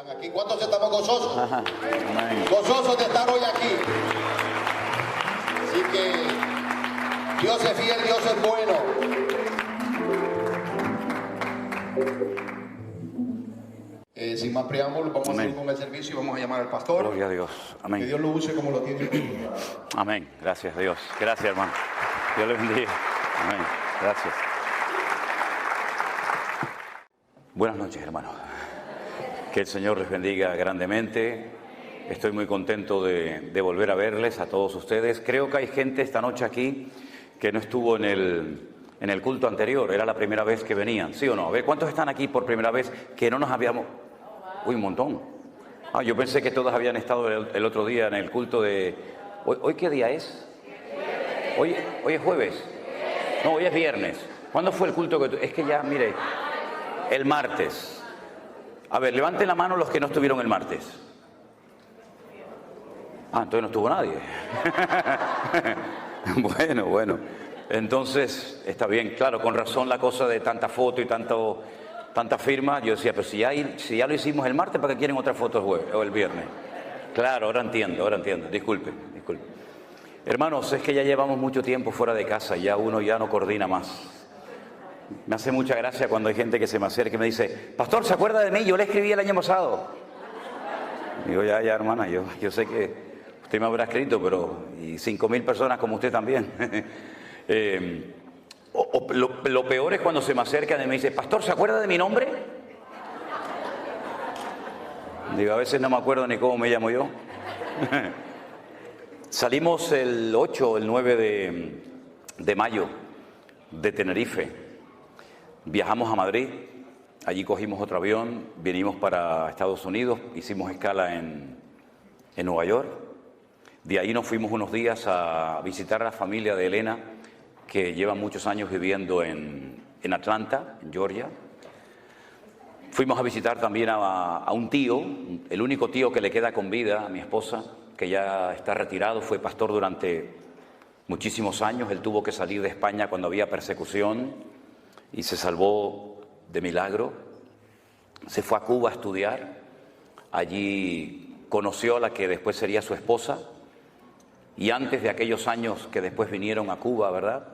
están aquí. ¿Cuántos estamos gozosos? Ajá. Amén. Gozosos de estar hoy aquí. Así que Dios es fiel, Dios es bueno. Sin más preámbulos, vamos Amén. a seguir con el servicio y vamos a llamar al pastor. Gloria a Dios. Amén. Que Dios lo use como lo tiene. Amén. Gracias, Dios. Gracias, hermano. Dios les bendiga. Amén. Gracias. Buenas noches, hermanos. Que el Señor les bendiga grandemente. Estoy muy contento de volver a verles a todos ustedes. Creo que hay gente esta noche aquí que no estuvo en el culto anterior. Era la primera vez que venían, ¿sí o no? A ver, ¿cuántos están aquí por primera vez que no nos habíamos...? Uy, un montón. Yo pensé que todos habían estado el otro día en el culto de... ¿Hoy qué día es? Hoy es jueves. No, hoy es viernes. ¿Cuándo fue el culto que Es que ya, mire, el martes. A ver, levanten la mano los que no estuvieron el martes. Entonces no estuvo nadie. Bueno. Entonces, está bien, claro, con razón la cosa de tanta foto y tanta firma. Yo decía, pero si ya lo hicimos el martes, ¿para qué quieren otra foto el jueves o el viernes? Claro, ahora entiendo. Disculpe. Hermanos, es que ya llevamos mucho tiempo fuera de casa, ya uno ya no coordina más. Me hace mucha gracia cuando hay gente que se me acerca y me dice, pastor, ¿se acuerda de mí? Yo le escribí el año pasado. Digo, ya, hermana, yo sé que usted me habrá escrito, pero y 5.000 personas como usted también. Lo peor es cuando se me acercan y me dice, pastor, ¿se acuerda de mi nombre? Digo, a veces no me acuerdo ni cómo me llamo yo. Salimos el 8 o el 9 de mayo de Tenerife. Viajamos a Madrid, allí cogimos otro avión, vinimos para Estados Unidos, hicimos escala en Nueva York. De ahí nos fuimos unos días a visitar a la familia de Elena, que lleva muchos años viviendo en Atlanta, en Georgia. Fuimos a visitar también a un tío, el único tío que le queda con vida a mi esposa, que ya está retirado, fue pastor durante muchísimos años. Él tuvo que salir de España cuando había persecución y se salvó de milagro. Se fue a Cuba a estudiar. Allí conoció a la que después sería su esposa. Y antes de aquellos años que después vinieron a Cuba, ¿verdad?,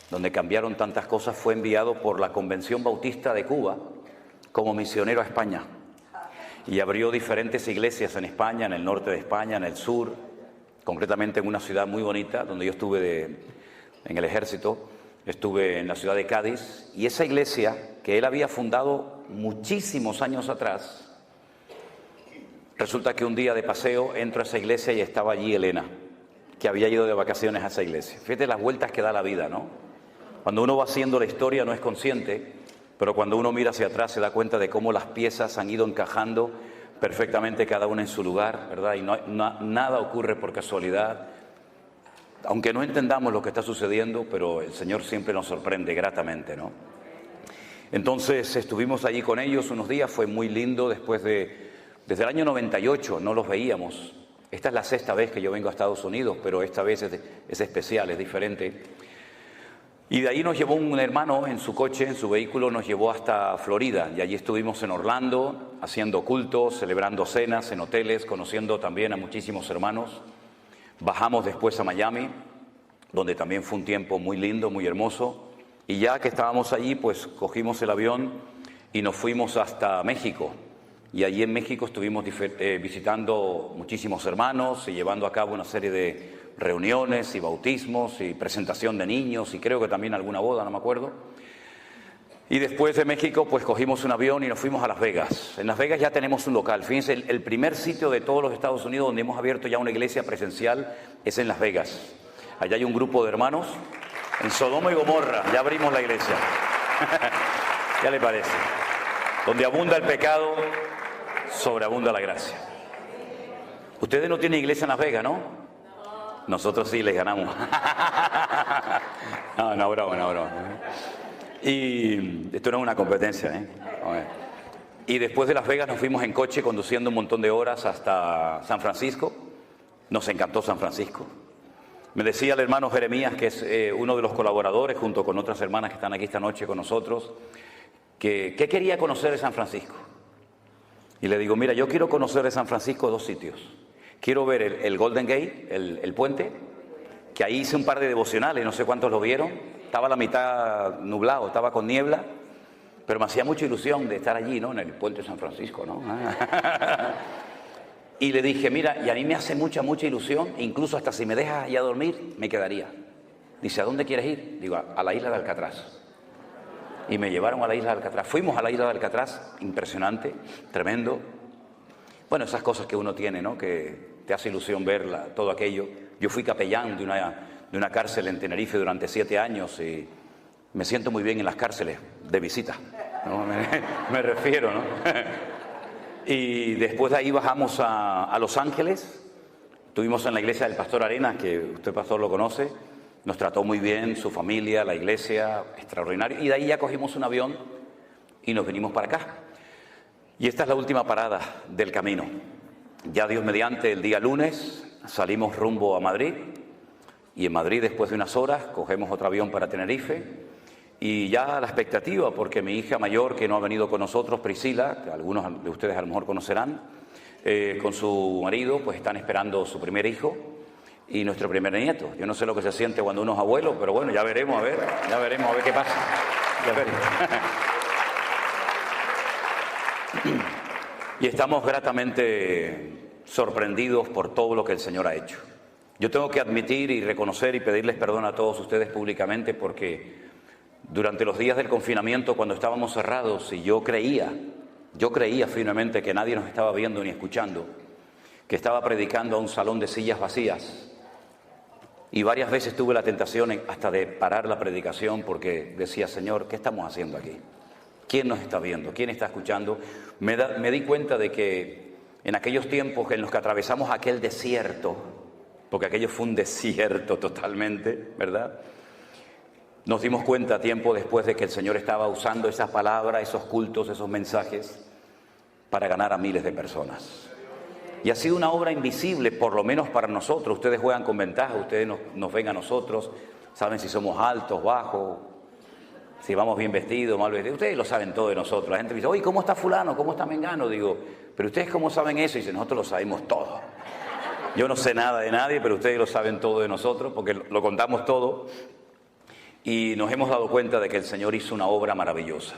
donde cambiaron tantas cosas, fue enviado por la Convención Bautista de Cuba como misionero a España. Y abrió diferentes iglesias en España, en el norte de España, en el sur, concretamente en una ciudad muy bonita, donde yo estuve en el ejército, estuve en la ciudad de Cádiz, y esa iglesia que él había fundado muchísimos años atrás, resulta que un día de paseo entro a esa iglesia y estaba allí Elena, que había ido de vacaciones a esa iglesia. Fíjate las vueltas que da la vida, ¿no? Cuando uno va haciendo la historia no es consciente, pero cuando uno mira hacia atrás se da cuenta de cómo las piezas han ido encajando perfectamente cada una en su lugar, ¿verdad? Y nada ocurre por casualidad, aunque no entendamos lo que está sucediendo, pero el Señor siempre nos sorprende gratamente, ¿no? Entonces estuvimos allí con ellos unos días, fue muy lindo. Desde el año 98 no los veíamos. Esta es la 6ª vez que yo vengo a Estados Unidos, pero esta vez es especial, es diferente. Y de ahí nos llevó un hermano en su coche, en su vehículo, nos llevó hasta Florida. Y allí estuvimos en Orlando, haciendo cultos, celebrando cenas en hoteles, conociendo también a muchísimos hermanos. Bajamos después a Miami, donde también fue un tiempo muy lindo, muy hermoso. Y ya que estábamos allí, pues cogimos el avión y nos fuimos hasta México. Y allí en México estuvimos visitando muchísimos hermanos y llevando a cabo una serie de reuniones y bautismos y presentación de niños y creo que también alguna boda, no me acuerdo. Y después de México pues cogimos un avión y nos fuimos a Las Vegas. En Las Vegas ya tenemos un local. Fíjense, el primer sitio de todos los Estados Unidos donde hemos abierto ya una iglesia presencial es en Las Vegas. Allá hay un grupo de hermanos en Sodoma y Gomorra, ya abrimos la iglesia. ¿Qué le parece? Donde abunda el pecado, sobreabunda la gracia. Ustedes no tienen iglesia en Las Vegas, ¿no? Nosotros sí les ganamos. No, broma. Y esto no es una competencia, ¿eh? Y después de Las Vegas nos fuimos en coche conduciendo un montón de horas hasta San Francisco. Nos encantó San Francisco. Me decía el hermano Jeremías, que es uno de los colaboradores, junto con otras hermanas que están aquí esta noche con nosotros, que qué quería conocer de San Francisco. Y le digo, mira, yo quiero conocer de San Francisco 2 sitios. Quiero ver el Golden Gate, el puente, que ahí hice un par de devocionales, no sé cuántos lo vieron. Estaba a la mitad nublado, estaba con niebla, pero me hacía mucha ilusión de estar allí, ¿no? En el puente de San Francisco, ¿no? Y le dije, mira, y a mí me hace mucha ilusión, incluso hasta si me dejas allá dormir, me quedaría. Dice, ¿a dónde quieres ir? Digo, a la isla de Alcatraz. Y me llevaron a la isla de Alcatraz. Fuimos a la isla de Alcatraz, impresionante, tremendo. Bueno, esas cosas que uno tiene, ¿no? Que te hace ilusión verla, todo aquello. Yo fui capellán de una cárcel en Tenerife durante 7 años y me siento muy bien en las cárceles de visita, ¿no? Me refiero, ¿no? Y después de ahí bajamos a Los Ángeles. Estuvimos en la iglesia del Pastor Arenas, que usted, pastor, lo conoce. Nos trató muy bien, su familia, la iglesia, extraordinario. Y de ahí ya cogimos un avión y nos venimos para acá. Y esta es la última parada del camino. Ya Dios mediante, el día lunes salimos rumbo a Madrid. Y en Madrid, después de unas horas, cogemos otro avión para Tenerife. Y ya la expectativa, porque mi hija mayor, que no ha venido con nosotros, Priscila, que algunos de ustedes a lo mejor conocerán, con su marido, pues están esperando su primer hijo y nuestro primer nieto. Yo no sé lo que se siente cuando uno es abuelo, pero bueno, ya veremos, a ver qué pasa. Ya veremos. Y estamos gratamente sorprendidos por todo lo que el Señor ha hecho. Yo tengo que admitir y reconocer y pedirles perdón a todos ustedes públicamente porque durante los días del confinamiento, cuando estábamos cerrados y yo creía firmemente que nadie nos estaba viendo ni escuchando, que estaba predicando a un salón de sillas vacías. Y varias veces tuve la tentación hasta de parar la predicación porque decía, Señor, ¿qué estamos haciendo aquí? ¿Quién nos está viendo? ¿Quién está escuchando? Me di cuenta de que en aquellos tiempos en los que atravesamos aquel desierto, porque aquello fue un desierto totalmente, ¿verdad? Nos dimos cuenta tiempo después de que el Señor estaba usando esas palabras, esos cultos, esos mensajes para ganar a miles de personas. Y ha sido una obra invisible, por lo menos para nosotros. Ustedes juegan con ventaja, ustedes nos ven a nosotros, saben si somos altos, bajos, si vamos bien vestidos, mal vestidos. Ustedes lo saben todo de nosotros. La gente me dice, oye, ¿cómo está fulano? ¿Cómo está mengano? Digo, ¿pero ustedes cómo saben eso? Y dicen, nosotros lo sabemos todo. Yo no sé nada de nadie, pero ustedes lo saben todo de nosotros, porque lo contamos todo. Y nos hemos dado cuenta de que el Señor hizo una obra maravillosa.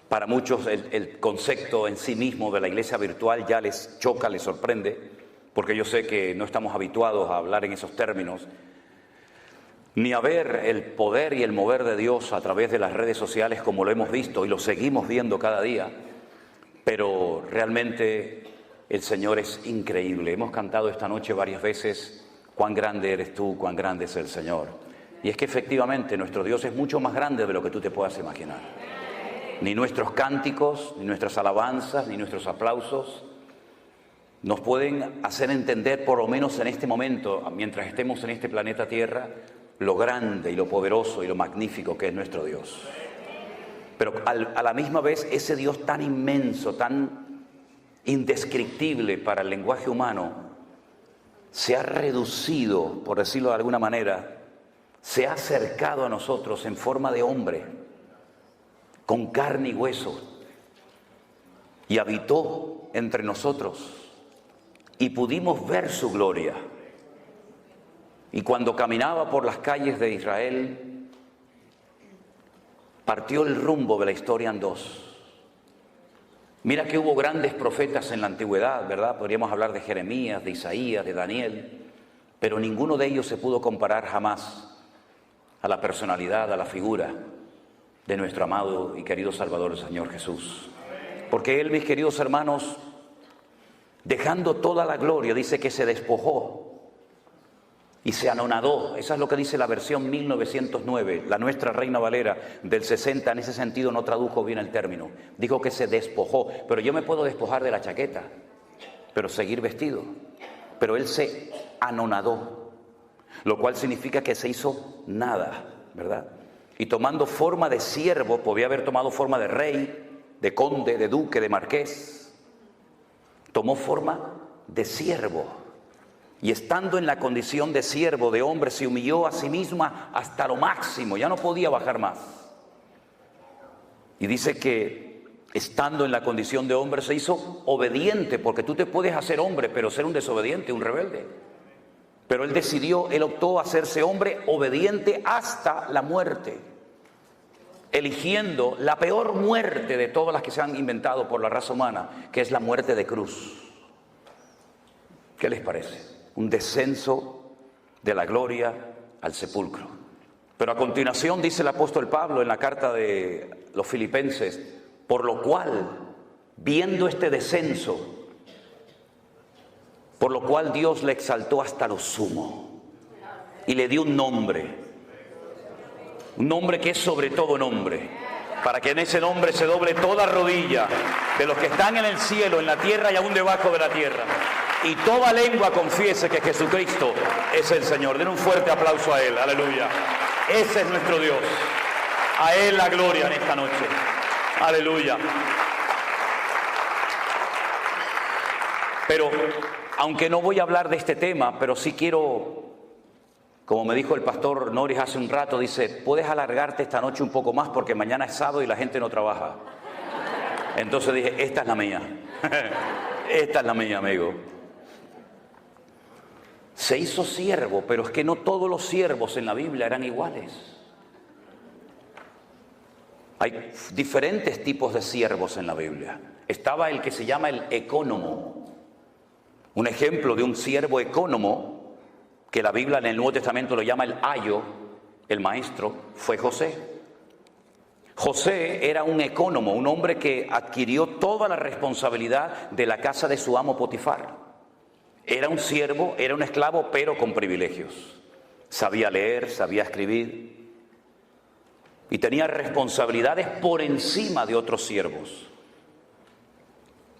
Para muchos el concepto en sí mismo de la iglesia virtual ya les choca, les sorprende, porque yo sé que no estamos habituados a hablar en esos términos, ni a ver el poder y el mover de Dios a través de las redes sociales como lo hemos visto y lo seguimos viendo cada día, pero realmente el Señor es increíble. Hemos cantado esta noche varias veces, cuán grande eres tú, cuán grande es el Señor. Y es que efectivamente nuestro Dios es mucho más grande de lo que tú te puedas imaginar. Ni nuestros cánticos, ni nuestras alabanzas, ni nuestros aplausos nos pueden hacer entender, por lo menos en este momento, mientras estemos en este planeta Tierra, lo grande y lo poderoso y lo magnífico que es nuestro Dios. Pero a la misma vez, ese Dios tan inmenso, tan indescriptible para el lenguaje humano, se ha reducido, por decirlo de alguna manera, se ha acercado a nosotros en forma de hombre, con carne y hueso, y habitó entre nosotros, y pudimos ver su gloria. Y cuando caminaba por las calles de Israel, partió el rumbo de la historia en dos. Mira que hubo grandes profetas en la antigüedad, ¿verdad? Podríamos hablar de Jeremías, de Isaías, de Daniel, pero ninguno de ellos se pudo comparar jamás a la personalidad, a la figura de nuestro amado y querido Salvador, el Señor Jesús. Porque Él, mis queridos hermanos, dejando toda la gloria, dice que se despojó y se anonadó. Esa es lo que dice la versión 1909, la nuestra Reina Valera del 60, en ese sentido no tradujo bien el término. Dijo que se despojó, pero yo me puedo despojar de la chaqueta, pero seguir vestido. Pero Él se anonadó, lo cual significa que se hizo nada, ¿verdad? Y tomando forma de siervo, podía haber tomado forma de rey, de conde, de duque, de marqués. Tomó forma de siervo. Y estando en la condición de siervo, de hombre, se humilló a sí misma hasta lo máximo, ya no podía bajar más. Y dice que estando en la condición de hombre, se hizo obediente, porque tú te puedes hacer hombre, pero ser un desobediente, un rebelde. Pero él optó a hacerse hombre obediente hasta la muerte, eligiendo la peor muerte de todas las que se han inventado por la raza humana, que es la muerte de cruz. ¿Qué les parece? Un descenso de la gloria al sepulcro. Pero a continuación dice el apóstol Pablo en la carta de los Filipenses: por lo cual, viendo este descenso, por lo cual Dios le exaltó hasta lo sumo y le dio un nombre que es sobre todo nombre, para que en ese nombre se doble toda rodilla de los que están en el cielo, en la tierra y aún debajo de la tierra, y toda lengua confiese que Jesucristo es el Señor. Den un fuerte aplauso a Él, aleluya. Ese es nuestro Dios, a Él la gloria en esta noche, aleluya. Pero aunque no voy a hablar de este tema, pero sí quiero, como me dijo el pastor Norris hace un rato, dice: puedes alargarte esta noche un poco más porque mañana es sábado y la gente no trabaja. Entonces dije: esta es la mía. Esta es la mía, amigo. Se hizo siervo, pero es que no todos los siervos en la Biblia eran iguales. Hay diferentes tipos de siervos en la Biblia. Estaba el que se llama el ecónomo. Un ejemplo de un siervo ecónomo, que la Biblia en el Nuevo Testamento lo llama el ayo, el maestro, fue José. José era un ecónomo, un hombre que adquirió toda la responsabilidad de la casa de su amo Potifar. Era un siervo, era un esclavo, pero con privilegios. Sabía leer, sabía escribir y tenía responsabilidades por encima de otros siervos.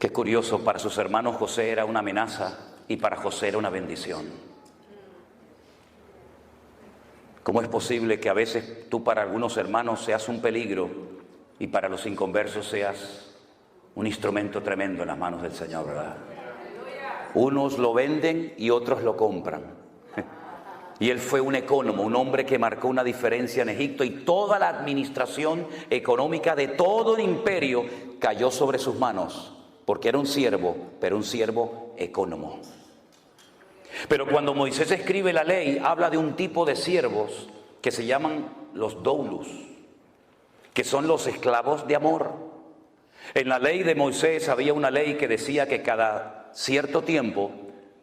Qué curioso, para sus hermanos José era una amenaza y para José era una bendición. ¿Cómo es posible que a veces tú para algunos hermanos seas un peligro y para los inconversos seas un instrumento tremendo en las manos del Señor, verdad? Unos lo venden y otros lo compran. Y él fue un ecónomo, un hombre que marcó una diferencia en Egipto, y toda la administración económica de todo el imperio cayó sobre sus manos, porque era un siervo, pero un siervo ecónomo. Pero cuando Moisés escribe la ley, habla de un tipo de siervos que se llaman los doulos, que son los esclavos de amor. En la ley de Moisés había una ley que decía que cada cierto tiempo,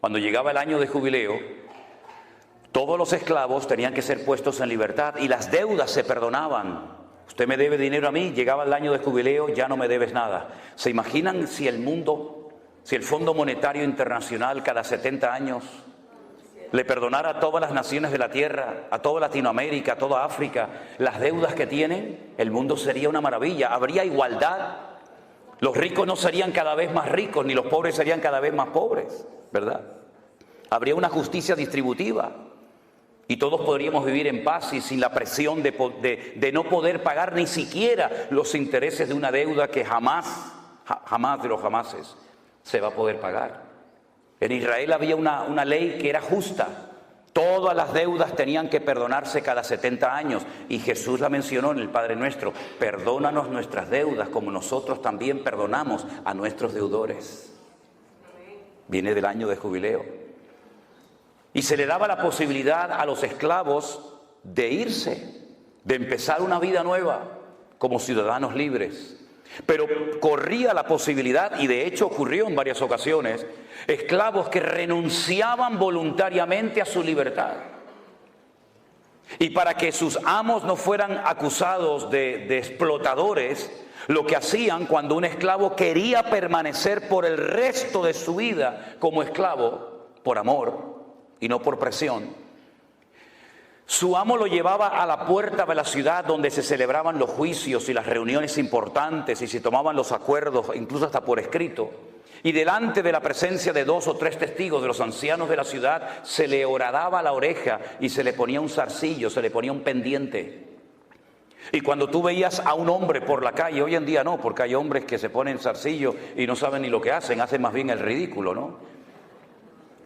cuando llegaba el año de jubileo, todos los esclavos tenían que ser puestos en libertad y las deudas se perdonaban. Usted me debe dinero a mí, llegaba el año de jubileo, ya no me debes nada. ¿Se imaginan si el Fondo Monetario Internacional cada 70 años le perdonara a todas las naciones de la tierra, a toda Latinoamérica, a toda África, las deudas que tienen? El mundo sería una maravilla, habría igualdad. Los ricos no serían cada vez más ricos, ni los pobres serían cada vez más pobres, ¿verdad? Habría una justicia distributiva y todos podríamos vivir en paz y sin la presión de no poder pagar ni siquiera los intereses de una deuda que jamás de los jamases se va a poder pagar. En Israel había una ley que era justa. Todas las deudas tenían que perdonarse cada 70 años. Y Jesús la mencionó en el Padre Nuestro: perdónanos nuestras deudas como nosotros también perdonamos a nuestros deudores. Viene del año de jubileo. Y se le daba la posibilidad a los esclavos de irse, de empezar una vida nueva como ciudadanos libres. Pero corría la posibilidad, y de hecho ocurrió en varias ocasiones, esclavos que renunciaban voluntariamente a su libertad. Y para que sus amos no fueran acusados de explotadores, lo que hacían cuando un esclavo quería permanecer por el resto de su vida como esclavo, por amor y no por presión, su amo lo llevaba a la puerta de la ciudad donde se celebraban los juicios y las reuniones importantes y se tomaban los acuerdos, incluso hasta por escrito. Y delante de la presencia de 2 o 3 testigos de los ancianos de la ciudad, se le horadaba la oreja y se le ponía un zarcillo, se le ponía un pendiente. Y cuando tú veías a un hombre por la calle, hoy en día no, porque hay hombres que se ponen zarcillo y no saben ni lo que hacen más bien el ridículo, ¿no?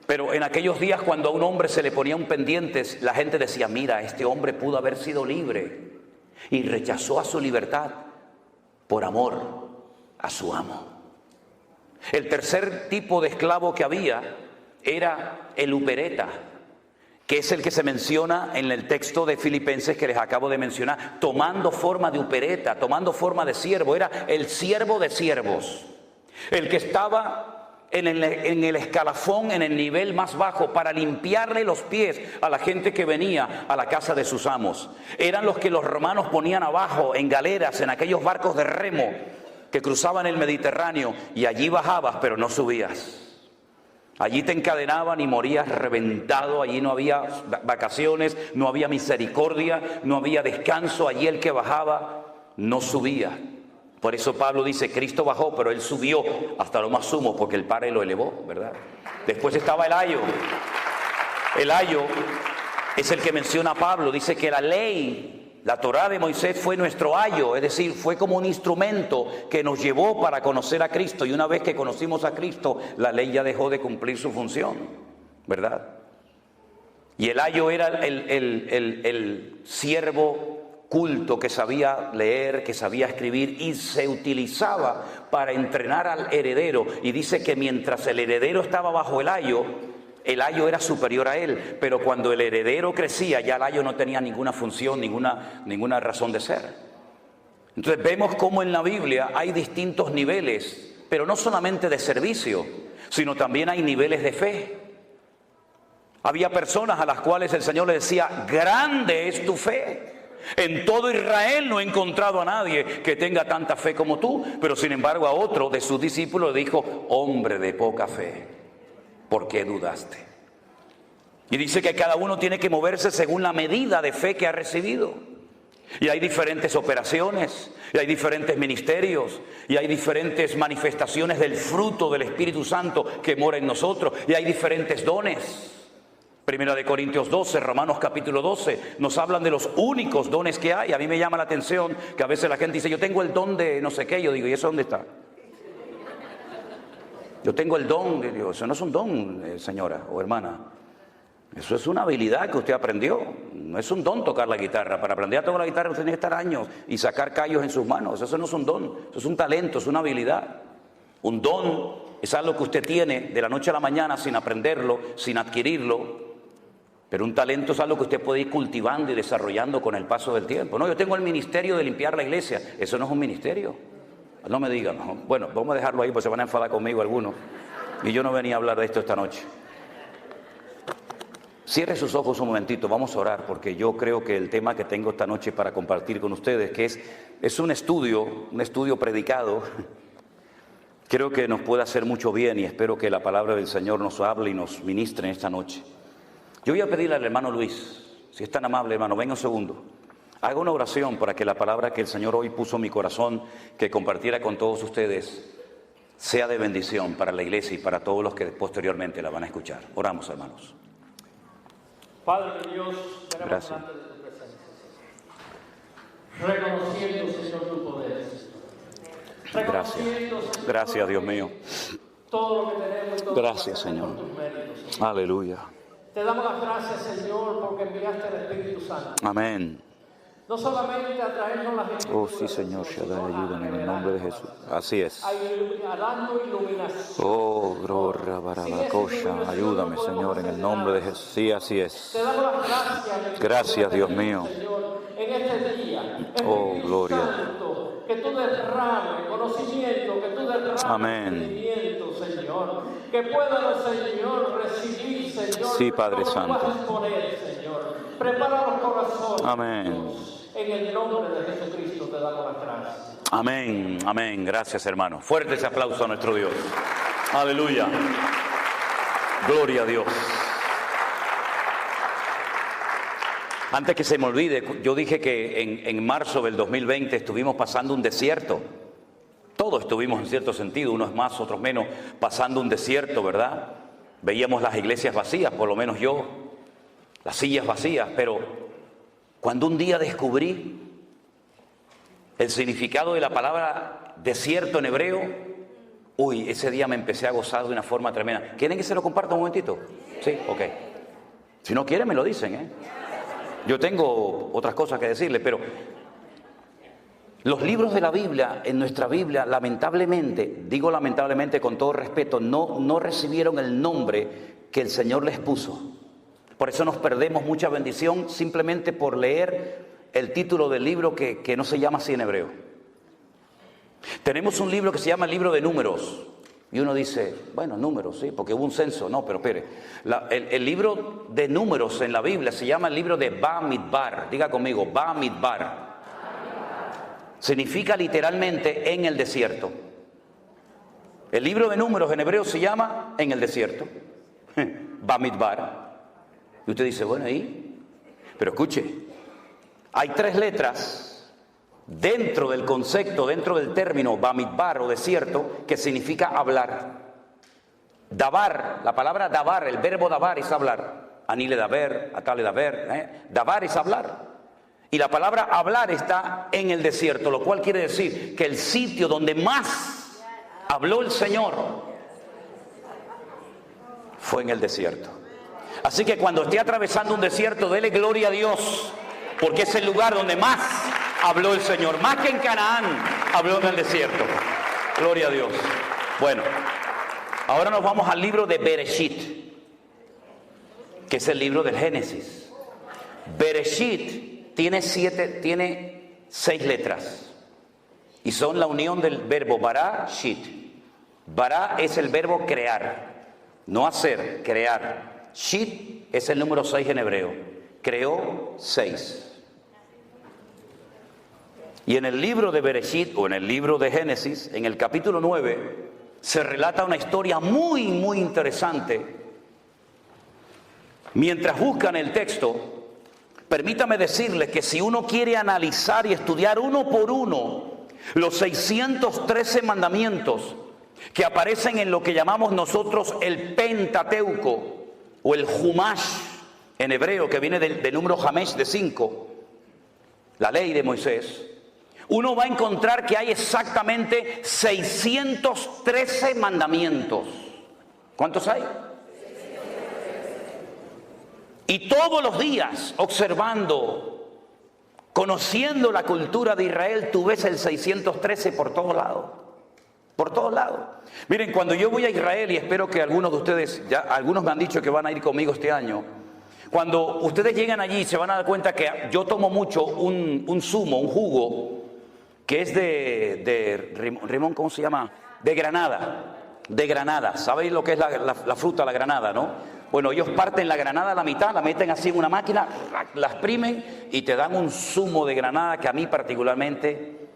Pero en aquellos días, cuando a un hombre se le ponía un pendiente, la gente decía: mira, este hombre pudo haber sido libre y rechazó a su libertad por amor a su amo. El tercer tipo de esclavo que había era el upereta, que es el que se menciona en el texto de Filipenses que les acabo de mencionar, tomando forma de upereta, tomando forma de siervo. Era el siervo de siervos, el que estaba en el escalafón, en el nivel más bajo, para limpiarle los pies a la gente que venía a la casa de sus amos. Eran los que los romanos ponían abajo en galeras, en aquellos barcos de remo que cruzaban el Mediterráneo, y allí bajabas pero no subías. Allí te encadenaban y morías reventado. Allí no había vacaciones, no había misericordia, no había descanso. Allí el que bajaba no subía. Por eso Pablo dice, Cristo bajó, pero Él subió hasta lo más sumo, porque el Padre lo elevó, ¿verdad? Después estaba el ayo. El ayo es el que menciona Pablo. Dice que la ley, la Torá de Moisés fue nuestro ayo, es decir, fue como un instrumento que nos llevó para conocer a Cristo. Y una vez que conocimos a Cristo, la ley ya dejó de cumplir su función, ¿verdad? Y el ayo era el siervo culto que sabía leer, que sabía escribir, y se utilizaba para entrenar al heredero. Y dice que mientras el heredero estaba bajo el ayo era superior a él, pero cuando el heredero crecía, ya el ayo no tenía ninguna función, ninguna razón de ser. Entonces vemos cómo en la Biblia hay distintos niveles, pero no solamente de servicio, sino también hay niveles de fe. Había personas a las cuales el Señor le decía, grande es tu fe. En todo Israel no he encontrado a nadie que tenga tanta fe como tú. Pero sin embargo a otro de sus discípulos le dijo, hombre de poca fe, ¿por qué dudaste? Y dice que cada uno tiene que moverse según la medida de fe que ha recibido. Y hay diferentes operaciones, y hay diferentes ministerios, y hay diferentes manifestaciones del fruto del Espíritu Santo que mora en nosotros, y hay diferentes dones. Primera de Corintios 12, Romanos capítulo 12, nos hablan de los únicos dones que hay. A mí me llama la atención que a veces la gente dice, yo tengo el don de no sé qué. Yo digo, ¿y eso dónde está? Yo tengo el don. Digo, eso no es un don, señora o hermana. Eso es una habilidad que usted aprendió. No es un don tocar la guitarra. Para aprender a tocar la guitarra usted tiene que estar años y sacar callos en sus manos. Eso no es un don, eso es un talento, es una habilidad. Un don es algo que usted tiene de la noche a la mañana sin aprenderlo, sin adquirirlo. Pero un talento es algo que usted puede ir cultivando y desarrollando con el paso del tiempo. No, yo tengo el ministerio de limpiar la iglesia. Eso no es un ministerio. No me digan, no. Bueno, vamos a dejarlo ahí porque se van a enfadar conmigo algunos. Y yo no venía a hablar de esto esta noche. Cierre sus ojos un momentito, vamos a orar, porque yo creo que el tema que tengo esta noche para compartir con ustedes, que es un estudio predicado, creo que nos puede hacer mucho bien, y espero que la palabra del Señor nos hable y nos ministre en esta noche. Yo voy a pedirle al hermano Luis, si es tan amable, hermano, venga un segundo. Haga una oración para que la palabra que el Señor hoy puso en mi corazón, que compartiera con todos ustedes, sea de bendición para la iglesia y para todos los que posteriormente la van a escuchar. Oramos, hermanos. Padre Dios, venimos delante de tu presencia, reconociendo, Señor, tu poder. Reconociendo, Señor, Gracias, Dios mío. todo lo que tenemos y todo Gracias, lo que hacemos Señor. por tus méritos, Señor. Aleluya. Te damos las gracias, Señor, porque enviaste al Espíritu Santo. Amén. No solamente a traernos las escrituras. Oh, sí, Señor, Shaddai, ayúdame en el nombre de Jesús. Así es. Dando iluminación. Oh, gloria, barabacosha, ayúdame, Señor, en el nombre de Jesús. Sí, así es. Te damos las gracias. Gracias, Dios mío. Señor, en este día. Oh, Espíritu gloria. Santo, que tú derrames conocimiento, que tú derrames Amén. entendimiento, Señor. Que puedan, Señor, recibir, Señor. Sí, Padre lo que tú Santo. vas a exponer, Señor. Prepara los corazones. Amén. Dios. En el nombre de Jesucristo te damos las gracias. Amén, amén. Gracias, hermano. Fuerte ese aplauso a nuestro Dios. Aleluya. Gloria a Dios. Antes que se me olvide, yo dije que en marzo del 2020 estuvimos pasando un desierto. Todos estuvimos en cierto sentido, unos más, otros menos, pasando un desierto, ¿verdad? Veíamos las iglesias vacías, por lo menos yo, las sillas vacías, pero cuando un día descubrí el significado de la palabra desierto en hebreo, ese día me empecé a gozar de una forma tremenda. ¿Quieren que se lo comparta un momentito? Sí, ok. Si no quieren me lo dicen, ¿eh? Yo tengo otras cosas que decirles, pero Los libros de la Biblia, en nuestra Biblia, lamentablemente, digo lamentablemente con todo respeto, no recibieron el nombre que el Señor les puso. Por eso nos perdemos mucha bendición simplemente por leer el título del libro que no se llama así en hebreo. Tenemos un libro que se llama el libro de Números. Y uno dice, bueno, números, sí, porque hubo un censo. No, pero espere. El libro de Números en la Biblia se llama el libro de Bamidbar. Diga conmigo, Bamidbar. Significa literalmente en el desierto. El libro de Números en hebreo se llama en el desierto. Bamidbar. Y usted dice, bueno, ¿y? Pero escuche, hay 3 letras dentro del concepto, dentro del término Bamidbar o desierto, que significa hablar. Dabar, la palabra dabar, el verbo dabar es hablar. Anile daber, atale daber, dabar es hablar. Y la palabra hablar está en el desierto, lo cual quiere decir que el sitio donde más habló el Señor fue en el desierto. Así que cuando esté atravesando un desierto, dele gloria a Dios, porque es el lugar donde más habló el Señor. Más que en Canaán, habló en el desierto. Gloria a Dios. Bueno, ahora nos vamos al libro de Bereshit, que es el libro del Génesis. Bereshit tiene 6 letras y son la unión del verbo bara, shit. Bara es el verbo crear, no hacer, crear. Shit es el número 6 en hebreo. Creó 6. Y en el libro de Bereshit o en el libro de Génesis, en el capítulo 9, se relata una historia muy, muy interesante. Mientras buscan el texto, permítame decirles que si uno quiere analizar y estudiar uno por uno los 613 mandamientos que aparecen en lo que llamamos nosotros el Pentateuco o el Humash en hebreo, que viene del número Hamesh de 5, la ley de Moisés, uno va a encontrar que hay exactamente 613 mandamientos. ¿Cuántos hay? Y todos los días, observando, conociendo la cultura de Israel, tú ves el 613 por todos lados. Por todos lados. Miren, cuando yo voy a Israel, y espero que algunos de ustedes, ya algunos me han dicho que van a ir conmigo este año, cuando ustedes llegan allí se van a dar cuenta que yo tomo mucho un zumo, un jugo, que es de limón, ¿cómo se llama? De granada. De granada. ¿Sabéis lo que es la fruta, la granada, no? Bueno, ellos parten la granada a la mitad, la meten así en una máquina, la exprimen y te dan un zumo de granada que a mí particularmente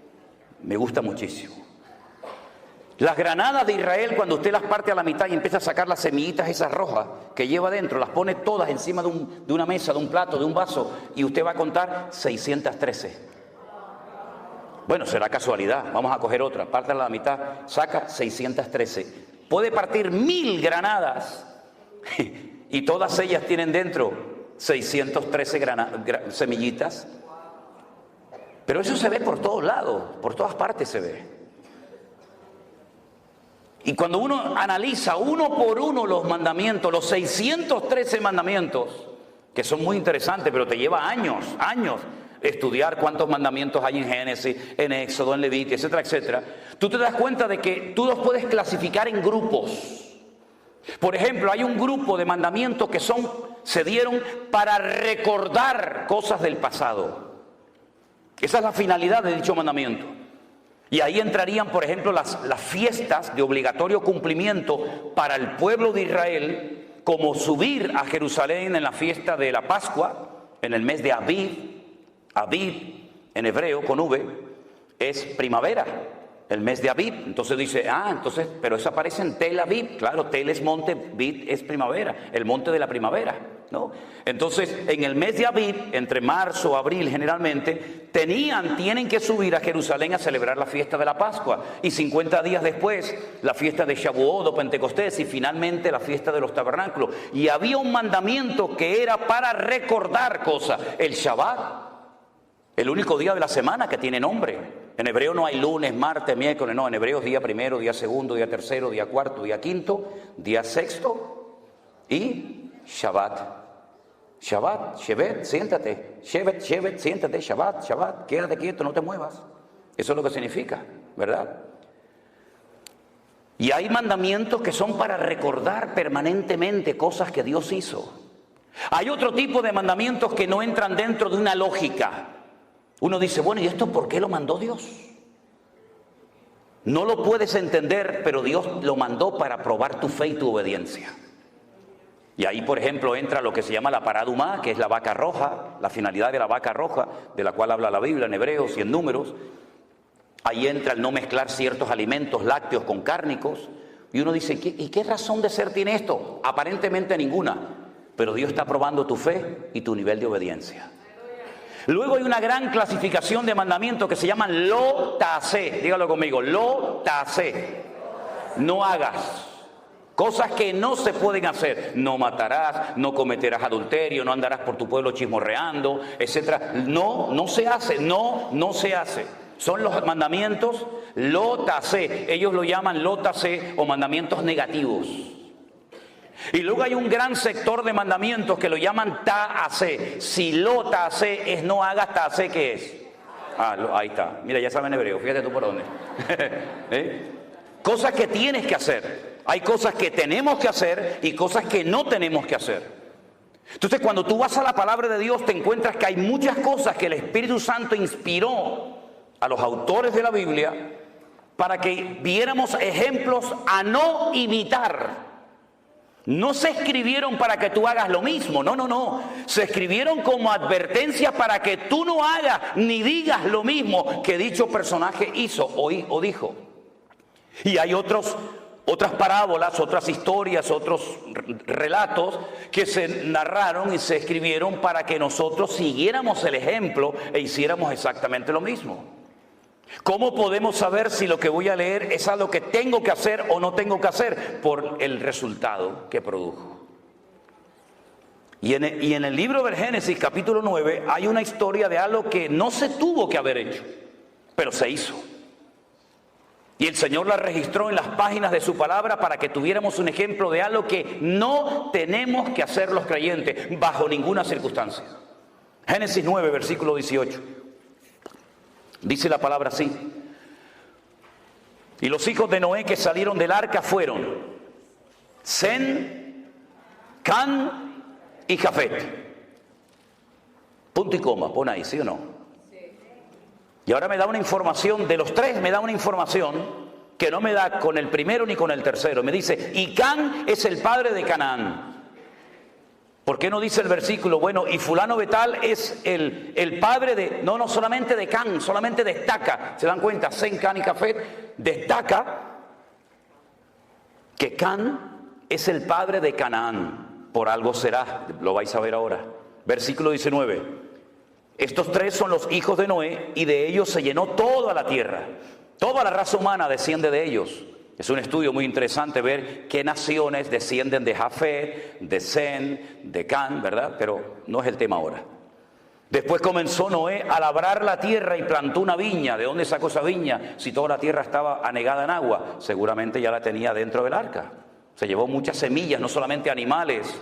me gusta muchísimo. Las granadas de Israel, cuando usted las parte a la mitad y empieza a sacar las semillitas esas rojas que lleva dentro, las pone todas encima de una mesa, de un plato, de un vaso, y usted va a contar 613. Bueno, será casualidad, vamos a coger otra, parte a la mitad, saca 613. Puede partir 1000 granadas y todas ellas tienen dentro 613 semillitas. Pero eso se ve por todos lados, por todas partes se ve. Y cuando uno analiza uno por uno los mandamientos, los 613 mandamientos, que son muy interesantes, pero te lleva años estudiar cuántos mandamientos hay en Génesis, en Éxodo, en Levítico, etcétera, etcétera, tú te das cuenta de que tú los puedes clasificar en grupos. Por ejemplo, hay un grupo de mandamientos que se dieron para recordar cosas del pasado. Esa es la finalidad de dicho mandamiento. Y ahí entrarían, por ejemplo, las fiestas de obligatorio cumplimiento para el pueblo de Israel, como subir a Jerusalén en la fiesta de la Pascua, en el mes de Aviv. Aviv, en hebreo, con V, es primavera, el mes de Aviv. Entonces dice, pero eso aparece en Tel Aviv. Claro, Tel es monte, Aviv es primavera, el monte de la primavera, ¿no? Entonces, en el mes de Aviv, entre marzo, abril generalmente, tienen que subir a Jerusalén a celebrar la fiesta de la Pascua. Y 50 días después, la fiesta de Shavuot o Pentecostés, y finalmente la fiesta de los tabernáculos. Y había un mandamiento que era para recordar cosas, el Shabbat. El único día de la semana que tiene nombre. En hebreo no hay lunes, martes, miércoles, no. En hebreo es día primero, día segundo, día tercero, día cuarto, día quinto, día sexto y Shabbat. Shabbat, Shevet, siéntate. Shevet, siéntate. Shabbat, quédate quieto, no te muevas. Eso es lo que significa, ¿verdad? Y hay mandamientos que son para recordar permanentemente cosas que Dios hizo. Hay otro tipo de mandamientos que no entran dentro de una lógica. Uno dice, bueno, ¿y esto por qué lo mandó Dios? No lo puedes entender, pero Dios lo mandó para probar tu fe y tu obediencia. Y ahí, por ejemplo, entra lo que se llama la paradumá, que es la vaca roja, la finalidad de la vaca roja, de la cual habla la Biblia en Hebreos y en Números. Ahí entra el no mezclar ciertos alimentos lácteos con cárnicos. Y uno dice, ¿y qué razón de ser tiene esto? Aparentemente ninguna. Pero Dios está probando tu fe y tu nivel de obediencia. Luego hay una gran clasificación de mandamientos que se llaman lo tasé. Dígalo conmigo, lo tasé. No hagas. Cosas que no se pueden hacer. No matarás, no cometerás adulterio, no andarás por tu pueblo chismorreando, etc. No se hace, no se hace. Son los mandamientos lo tasé. Ellos lo llaman lo tasé o mandamientos negativos. Y luego hay un gran sector de mandamientos que lo llaman ta'asé. Si lo ta'asé es no hagas, ta'asé, ¿qué es? Ahí está. Mira, ya saben hebreo, fíjate tú por dónde. Cosas que tienes que hacer. Hay cosas que tenemos que hacer y cosas que no tenemos que hacer. Entonces, cuando tú vas a la palabra de Dios, te encuentras que hay muchas cosas que el Espíritu Santo inspiró a los autores de la Biblia para que viéramos ejemplos a no imitar. No se escribieron para que tú hagas lo mismo, no. Se escribieron como advertencia para que tú no hagas ni digas lo mismo que dicho personaje hizo o dijo. Y hay otras parábolas, otras historias, otros relatos que se narraron y se escribieron para que nosotros siguiéramos el ejemplo e hiciéramos exactamente lo mismo. ¿Cómo podemos saber si lo que voy a leer es algo que tengo que hacer o no tengo que hacer? Por el resultado que produjo. Y en el libro del Génesis, capítulo 9, hay una historia de algo que no se tuvo que haber hecho, pero se hizo. Y el Señor la registró en las páginas de su palabra para que tuviéramos un ejemplo de algo que no tenemos que hacer los creyentes bajo ninguna circunstancia. Génesis 9, versículo 18. Dice la palabra así: y los hijos de Noé que salieron del arca fueron Sem, Can y Jafet. Punto y coma, pon ahí, ¿sí o no? Y ahora me da una información, de los tres me da una información que no me da con el primero ni con el tercero. Me dice, y Can es el padre de Canaán. ¿Por qué no dice el versículo? Bueno, y fulano de tal es el padre de... No solamente de Can, solamente destaca. ¿Se dan cuenta? Sem, Can y Jafet destaca que Can es el padre de Canaán. Por algo será, lo vais a ver ahora. Versículo 19. Estos tres son los hijos de Noé y de ellos se llenó toda la tierra. Toda la raza humana desciende de ellos. Es un estudio muy interesante ver qué naciones descienden de Jafet, de Sem, de Can, ¿verdad? Pero no es el tema ahora. Después comenzó Noé a labrar la tierra y plantó una viña. ¿De dónde sacó esa viña? Si toda la tierra estaba anegada en agua, seguramente ya la tenía dentro del arca. Se llevó muchas semillas, no solamente animales.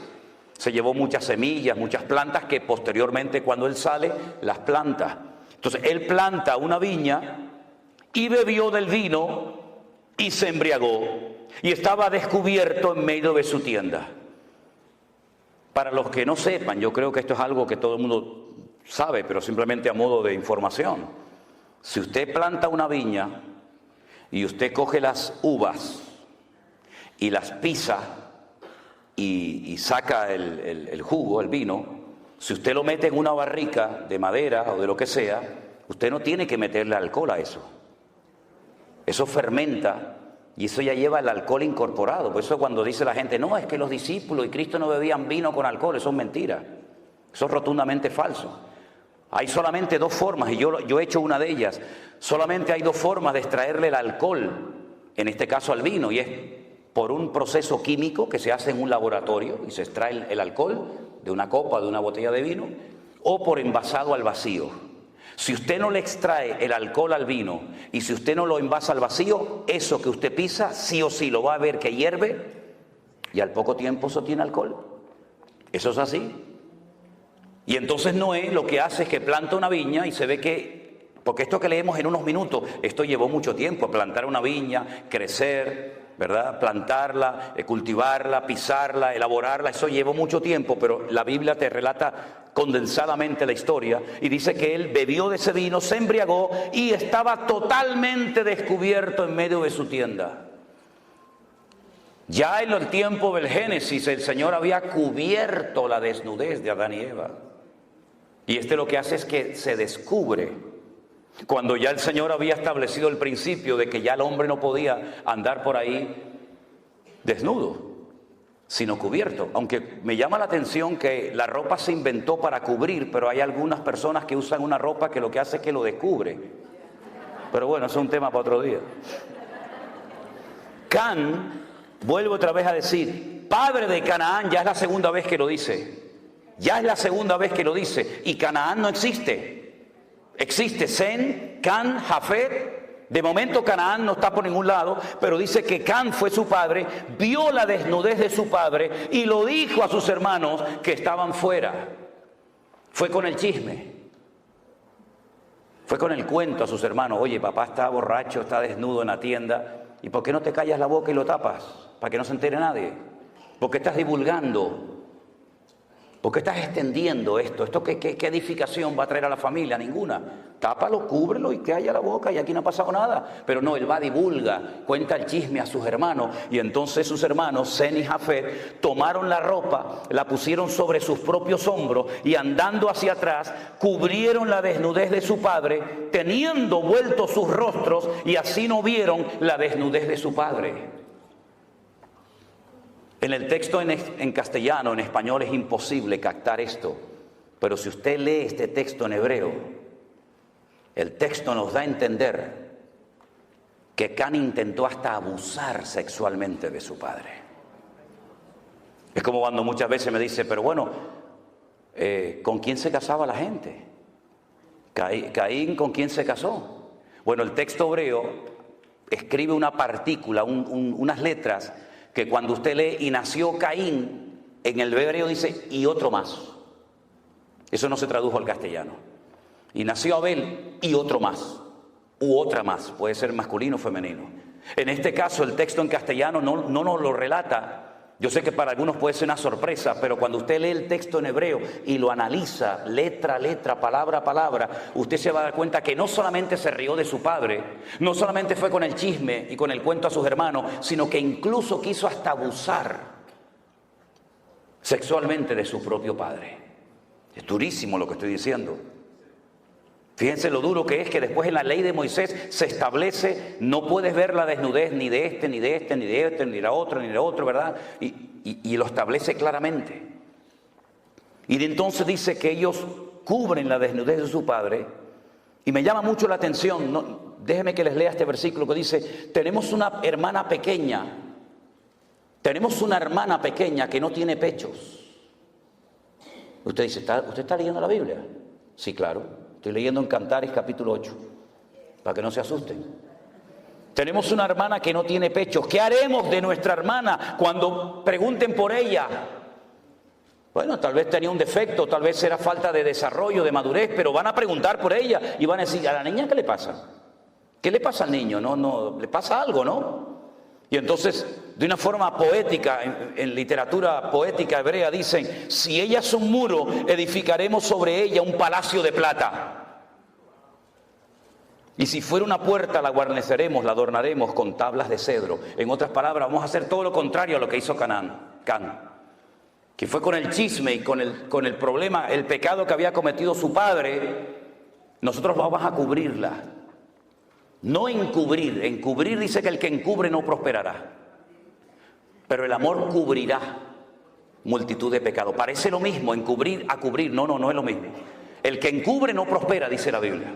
Se llevó muchas semillas, muchas plantas que posteriormente cuando él sale, las planta. Entonces él planta una viña y bebió del vino y se embriagó y estaba descubierto en medio de su tienda. Para los que no sepan, yo creo que esto es algo que todo el mundo sabe, pero simplemente a modo de información. Si usted planta una viña y usted coge las uvas y las pisa y saca el jugo, el vino, si usted lo mete en una barrica de madera o de lo que sea, usted no tiene que meterle alcohol a eso. Eso fermenta y eso ya lleva el alcohol incorporado. Por eso cuando dice la gente, no, es que los discípulos y Cristo no bebían vino con alcohol, eso es mentira. Eso es rotundamente falso. Hay solamente dos formas, y yo he hecho una de ellas. Solamente hay dos formas de extraerle el alcohol, en este caso al vino, y es por un proceso químico que se hace en un laboratorio y se extrae el alcohol de una copa, de una botella de vino, o por envasado al vacío. Si usted no le extrae el alcohol al vino y si usted no lo envasa al vacío, eso que usted pisa, sí o sí lo va a ver que hierve y al poco tiempo eso tiene alcohol. Eso es así. Y entonces Noé lo que hace es que planta una viña y se ve que Porque esto que leemos en unos minutos, esto llevó mucho tiempo, plantar una viña, crecer, ¿verdad? Plantarla, cultivarla, pisarla, elaborarla, eso llevó mucho tiempo, pero la Biblia te relata condensadamente la historia y dice que él bebió de ese vino, se embriagó y estaba totalmente descubierto en medio de su tienda. Ya en el tiempo del Génesis el Señor había cubierto la desnudez de Adán y Eva. Y lo que hace es que se descubre. Cuando ya el Señor había establecido el principio de que ya el hombre no podía andar por ahí desnudo, sino cubierto. Aunque me llama la atención que la ropa se inventó para cubrir, pero hay algunas personas que usan una ropa que lo que hace es que lo descubre. Pero bueno, eso es un tema para otro día. Can, vuelvo otra vez a decir, padre de Canaán, ya es la segunda vez que lo dice. Ya es la segunda vez que lo dice. Y Canaán no existe. Existe Sem, Can, Jafet. De momento Canaán no está por ningún lado, pero dice que Can fue su padre, vio la desnudez de su padre y lo dijo a sus hermanos que estaban fuera. Fue con el chisme. Fue con el cuento a sus hermanos. Oye, papá está borracho, está desnudo en la tienda. ¿Y por qué no te callas la boca y lo tapas? Para que no se entere nadie. ¿Por qué estás divulgando? ¿Por qué estás extendiendo esto? ¿Esto qué edificación va a traer a la familia? Ninguna. Tápalo, cúbrelo y que haya la boca y aquí no ha pasado nada. Pero no, él va, divulga, cuenta el chisme a sus hermanos. Y entonces sus hermanos, Sem y Jafet, tomaron la ropa, la pusieron sobre sus propios hombros y andando hacia atrás, cubrieron la desnudez de su padre, teniendo vueltos sus rostros y así no vieron la desnudez de su padre. En el texto en castellano, en español es imposible captar esto, pero si usted lee este texto en hebreo, el texto nos da a entender que Can intentó hasta abusar sexualmente de su padre. Es como cuando muchas veces me dice, pero bueno, ¿con quién se casaba la gente? Caín, ¿con quién se casó? Bueno, el texto hebreo escribe una partícula, unas letras, que cuando usted lee y nació Caín, en el hebreo dice y otro más. Eso no se tradujo al castellano. Y nació Abel y otro más, u otra más, puede ser masculino o femenino. En este caso el texto en castellano no nos lo relata. Yo sé que para algunos puede ser una sorpresa, pero cuando usted lee el texto en hebreo y lo analiza letra a letra, palabra a palabra, usted se va a dar cuenta que no solamente se rió de su padre, no solamente fue con el chisme y con el cuento a sus hermanos, sino que incluso quiso hasta abusar sexualmente de su propio padre. Es durísimo lo que estoy diciendo. Fíjense lo duro que es que después en la ley de Moisés se establece, no puedes ver la desnudez ni de este, ni de este, ni de este, ni de la otra, ni de otro, ¿verdad? Y lo establece claramente. Y de entonces dice que ellos cubren la desnudez de su padre. Y me llama mucho la atención, déjenme que les lea este versículo que dice, tenemos una hermana pequeña que no tiene pechos. Usted dice, ¿usted está leyendo la Biblia? Sí, claro. Estoy leyendo en Cantares capítulo 8, para que no se asusten. Tenemos una hermana que no tiene pechos. ¿Qué haremos de nuestra hermana cuando pregunten por ella? Bueno, tal vez tenía un defecto, tal vez era falta de desarrollo, de madurez, pero van a preguntar por ella y van a decir, ¿a la niña qué le pasa? ¿Qué le pasa al niño? No, le pasa algo, ¿no? Y entonces, de una forma poética, en literatura poética hebrea dicen, si ella es un muro, edificaremos sobre ella un palacio de plata. Y si fuera una puerta, la guarneceremos, la adornaremos con tablas de cedro. En otras palabras, vamos a hacer todo lo contrario a lo que hizo Can, que fue con el chisme y con el problema, el pecado que había cometido su padre. Nosotros vamos a cubrirla. No encubrir. Encubrir dice que el que encubre no prosperará. Pero el amor cubrirá multitud de pecados. Parece lo mismo, encubrir a cubrir. No es lo mismo. El que encubre no prospera, dice la Biblia.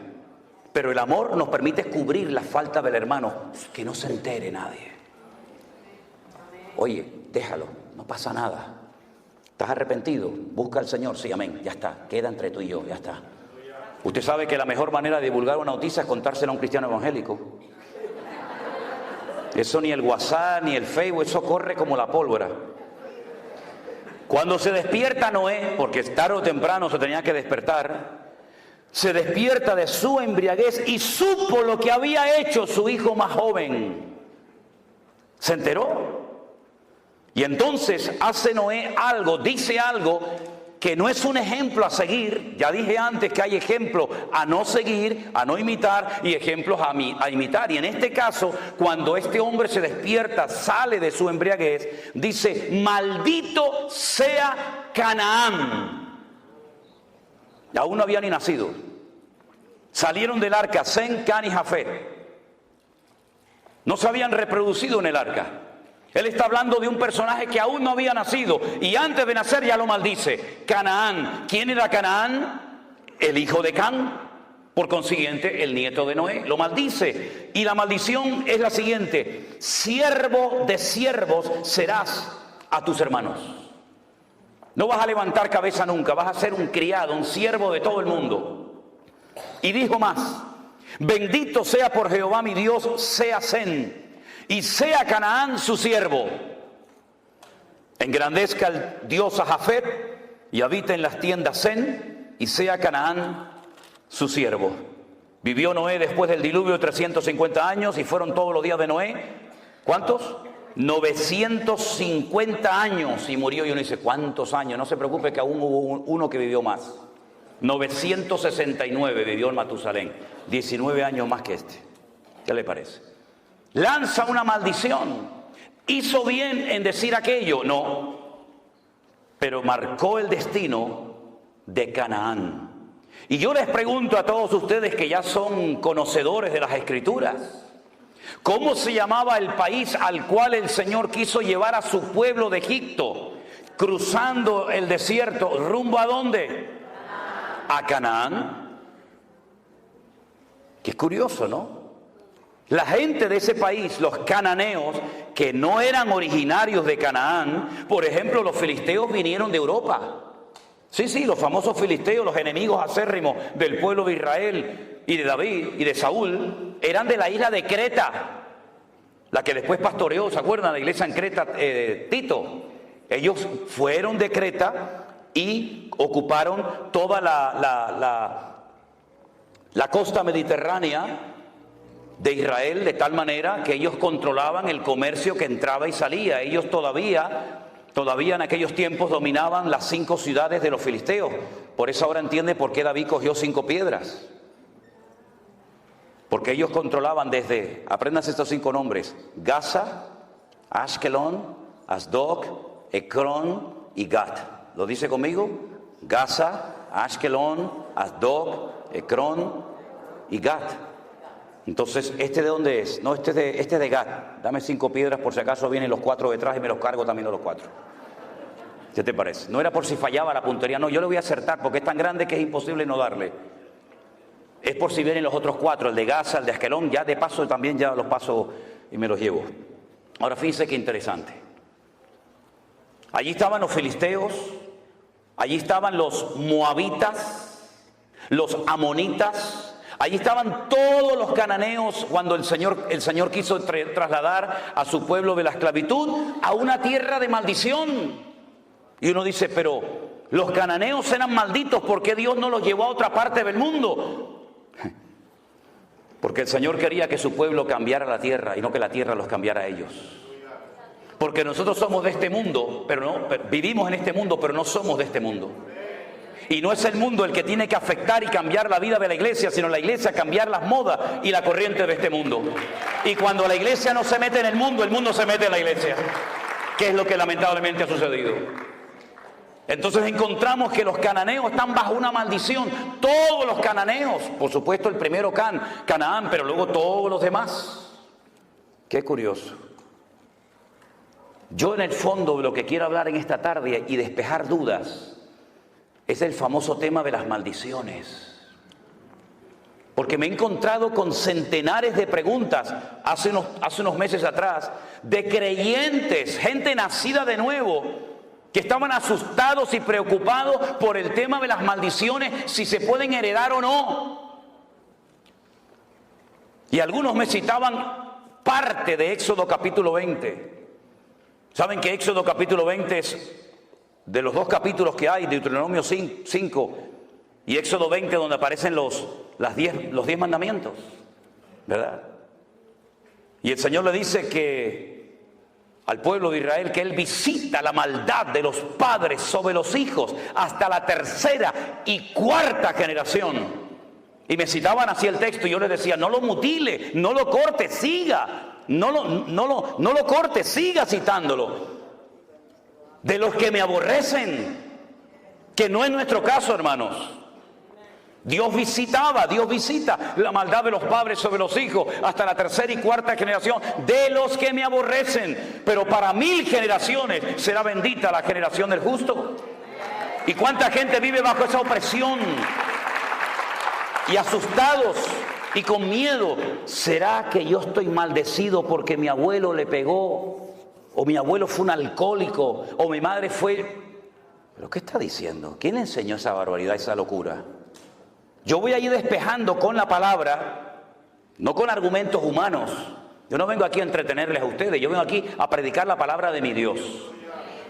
Pero el amor nos permite cubrir la falta del hermano, que no se entere nadie. Oye, déjalo, no pasa nada. ¿Estás arrepentido? Busca al Señor, sí, amén, ya está, queda entre tú y yo, ya está. Usted sabe que la mejor manera de divulgar una noticia es contársela a un cristiano evangélico. Eso ni el WhatsApp, ni el Facebook, eso corre como la pólvora. Cuando se despierta Noé, porque tarde o temprano se tenía que despertar, se despierta de su embriaguez y supo lo que había hecho su hijo más joven. Se enteró. Y entonces hace Noé algo, dice algo que no es un ejemplo a seguir. Ya dije antes que hay ejemplos a no seguir, a no imitar, y ejemplos a imitar. Y en este caso, cuando este hombre se despierta, sale de su embriaguez, dice: maldito sea Canaán. Y aún no había ni nacido. Salieron del arca Sem, Can y Jafet. No se habían reproducido en el arca. Él está hablando de un personaje que aún no había nacido, y antes de nacer ya lo maldice. Canaán. ¿Quién era Canaán? El hijo de Can, por consiguiente el nieto de Noé. Lo maldice, y la maldición es la siguiente: siervo de siervos serás a tus hermanos. No vas a levantar cabeza nunca, vas a ser un criado, un siervo de todo el mundo. Y dijo más: bendito sea por Jehová mi Dios, sea Sem, y sea Canaán su siervo. Engrandezca el Dios a Jafet, y habita en las tiendas Sem, y sea Canaán su siervo. Vivió Noé después del diluvio 350 años, y fueron todos los días de Noé, ¿cuántos? 950 años, y murió. Y uno dice: ¿cuántos años? No se preocupe, que aún hubo uno que vivió más. 969 vivió en Matusalén, 19 años más que este. ¿Qué le parece? Lanza una maldición. ¿Hizo bien en decir aquello? No. Pero marcó el destino de Canaán. Y yo les pregunto a todos ustedes que ya son conocedores de las Escrituras: ¿cómo se llamaba el país al cual el Señor quiso llevar a su pueblo de Egipto, cruzando el desierto, rumbo a dónde? A Canaán. Qué curioso, ¿no? La gente de ese país, los cananeos, que no eran originarios de Canaán, por ejemplo, los filisteos vinieron de Europa. Sí, los famosos filisteos, los enemigos acérrimos del pueblo de Israel y de David y de Saúl, eran de la isla de Creta, la que después pastoreó, ¿se acuerdan? La iglesia en Creta, Tito. Ellos fueron de Creta y ocuparon toda la costa mediterránea de Israel, de tal manera que ellos controlaban el comercio que entraba y salía. Ellos todavía en aquellos tiempos dominaban las 5 ciudades de los filisteos. Por eso ahora entiende por qué David cogió 5 piedras. Porque ellos controlaban desde, apréndanse estos 5 nombres: Gaza, Ashkelon, Asdod, Ecrón y Gat. ¿Lo dice conmigo? Gaza, Ashkelon, Asdod, Ecrón y Gat. Entonces, ¿este de dónde es? No, este es de Gat. Dame 5 piedras por si acaso vienen los 4 detrás y me los cargo también a los 4. ¿Qué te parece? No era por si fallaba la puntería, no, yo le voy a acertar porque es tan grande que es imposible no darle. Es por si vienen los otros 4, el de Gaza, el de Ashkelon, ya de paso también ya los paso y me los llevo. Ahora fíjense qué interesante. Allí estaban los filisteos, allí estaban los moabitas, los amonitas. Allí estaban todos los cananeos cuando el Señor quiso trasladar a su pueblo de la esclavitud a una tierra de maldición. Y uno dice: pero los cananeos eran malditos, ¿por qué Dios no los llevó a otra parte del mundo? Porque el Señor quería que su pueblo cambiara la tierra y no que la tierra los cambiara a ellos. Porque nosotros somos de este mundo, vivimos en este mundo, pero no somos de este mundo. Y no es el mundo el que tiene que afectar y cambiar la vida de la iglesia, sino la iglesia cambiar las modas y la corriente de este mundo. Y cuando la iglesia no se mete en el mundo se mete en la iglesia, que es lo que lamentablemente ha sucedido. Entonces encontramos que los cananeos están bajo una maldición. Todos los cananeos, por supuesto el primero Canaán, pero luego todos los demás. Qué curioso. Yo en el fondo de lo que quiero hablar en esta tarde y despejar dudas es el famoso tema de las maldiciones. Porque me he encontrado con centenares de preguntas hace unos meses atrás de creyentes, gente nacida de nuevo, que estaban asustados y preocupados por el tema de las maldiciones, si se pueden heredar o no. Y algunos me citaban parte de Éxodo capítulo 20. ¿Saben que Éxodo capítulo 20 es de los 2 capítulos que hay, Deuteronomio 5 y Éxodo 20, donde aparecen los 10 mandamientos, ¿verdad? Y el Señor le dice que al pueblo de Israel que Él visita la maldad de los padres sobre los hijos hasta la 3ª y 4ª generación. Y me citaban así el texto y yo les decía, no lo mutile, no lo corte, siga. No lo corte, siga citándolo. De los que me aborrecen, que no es nuestro caso, hermanos. Dios visita la maldad de los padres sobre los hijos hasta la 3ª y 4ª generación de los que me aborrecen. Pero para 1000 generaciones será bendita la generación del justo. ¿Y cuánta gente vive bajo esa opresión? Y asustados y con miedo. ¿Será que yo estoy maldecido porque mi abuelo le pegó? ¿O mi abuelo fue un alcohólico? ¿O mi madre fue...? ¿Pero qué está diciendo? ¿Quién le enseñó esa barbaridad, esa locura? Yo voy a ir despejando con la palabra, no con argumentos humanos. Yo no vengo aquí a entretenerles a ustedes, yo vengo aquí a predicar la palabra de mi Dios.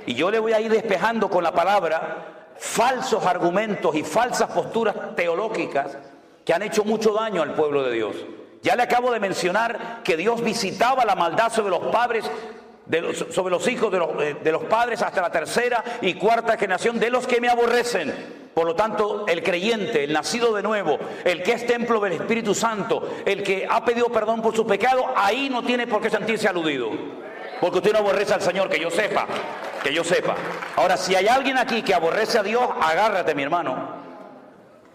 Y yo le voy a ir despejando con la palabra falsos argumentos y falsas posturas teológicas que han hecho mucho daño al pueblo de Dios. Ya le acabo de mencionar que Dios visitaba la maldad sobre los padres, sobre los hijos de los padres hasta la 3ª y 4ª generación de los que me aborrecen. Por lo tanto, el creyente, el nacido de nuevo, el que es templo del Espíritu Santo, el que ha pedido perdón por sus pecados, ahí no tiene por qué sentirse aludido. Porque usted no aborrece al Señor, que yo sepa. Ahora, si hay alguien aquí que aborrece a Dios, agárrate, mi hermano.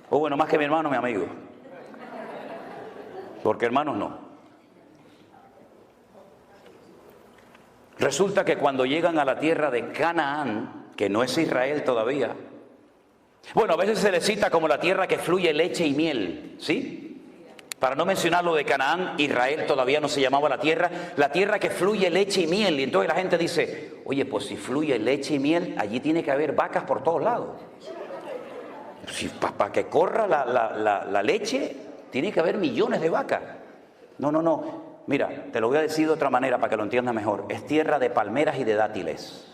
O bueno, más que mi hermano, mi amigo. Porque hermanos no. Resulta que cuando llegan a la tierra de Canaán, que no es Israel todavía, bueno, a veces se le cita como la tierra que fluye leche y miel, ¿sí? Para no mencionar lo de Canaán, Israel todavía no se llamaba la tierra que fluye leche y miel. Y entonces la gente dice, oye, pues si fluye leche y miel, allí tiene que haber vacas por todos lados. Si, para que corra la leche, tiene que haber millones de vacas. No. Mira, te lo voy a decir de otra manera para que lo entiendas mejor. Es tierra de palmeras y de dátiles.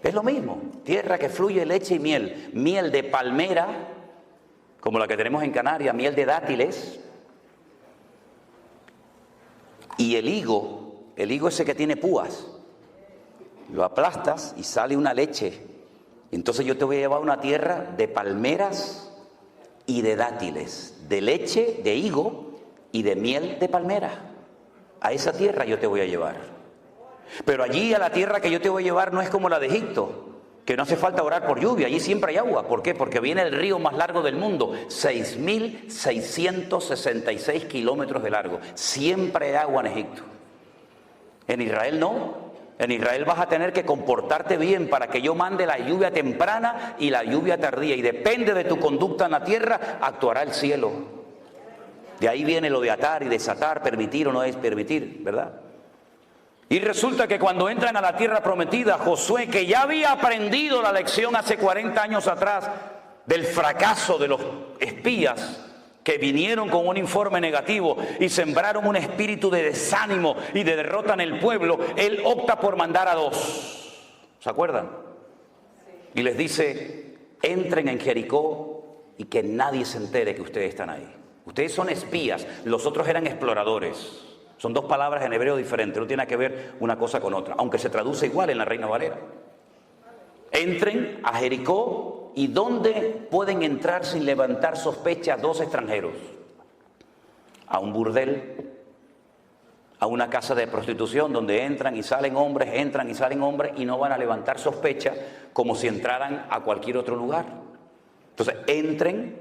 Es lo mismo. Tierra que fluye leche y miel. Miel de palmera, como la que tenemos en Canarias, miel de dátiles. Y el higo ese que tiene púas, lo aplastas y sale una leche. Entonces yo te voy a llevar a una tierra de palmeras y de dátiles, de leche, de higo y de miel de palmera. A esa tierra yo te voy a llevar. Pero allí a la tierra que yo te voy a llevar no es como la de Egipto, que no hace falta orar por lluvia, allí siempre hay agua. ¿Por qué? Porque viene el río más largo del mundo, 6.666 kilómetros de largo. Siempre hay agua en Egipto. En Israel no. En Israel vas a tener que comportarte bien para que yo mande la lluvia temprana y la lluvia tardía. Y depende de tu conducta en la tierra, actuará el cielo. De ahí viene lo de atar y desatar, permitir o no es permitir, ¿verdad? Y resulta que cuando entran a la tierra prometida, Josué, que ya había aprendido la lección hace 40 años atrás del fracaso de los espías, que vinieron con un informe negativo y sembraron un espíritu de desánimo y de derrota en el pueblo, él opta por mandar a 2. ¿Se acuerdan? Y les dice, entren en Jericó y que nadie se entere que ustedes están ahí. Ustedes son espías, los otros eran exploradores. Son 2 palabras en hebreo diferentes, no tiene que ver una cosa con otra, aunque se traduce igual en la Reina Valera. Entren a Jericó. ¿Y dónde pueden entrar sin levantar sospecha 2 extranjeros? A un burdel, a una casa de prostitución donde entran y salen hombres y no van a levantar sospecha como si entraran a cualquier otro lugar. Entonces, entren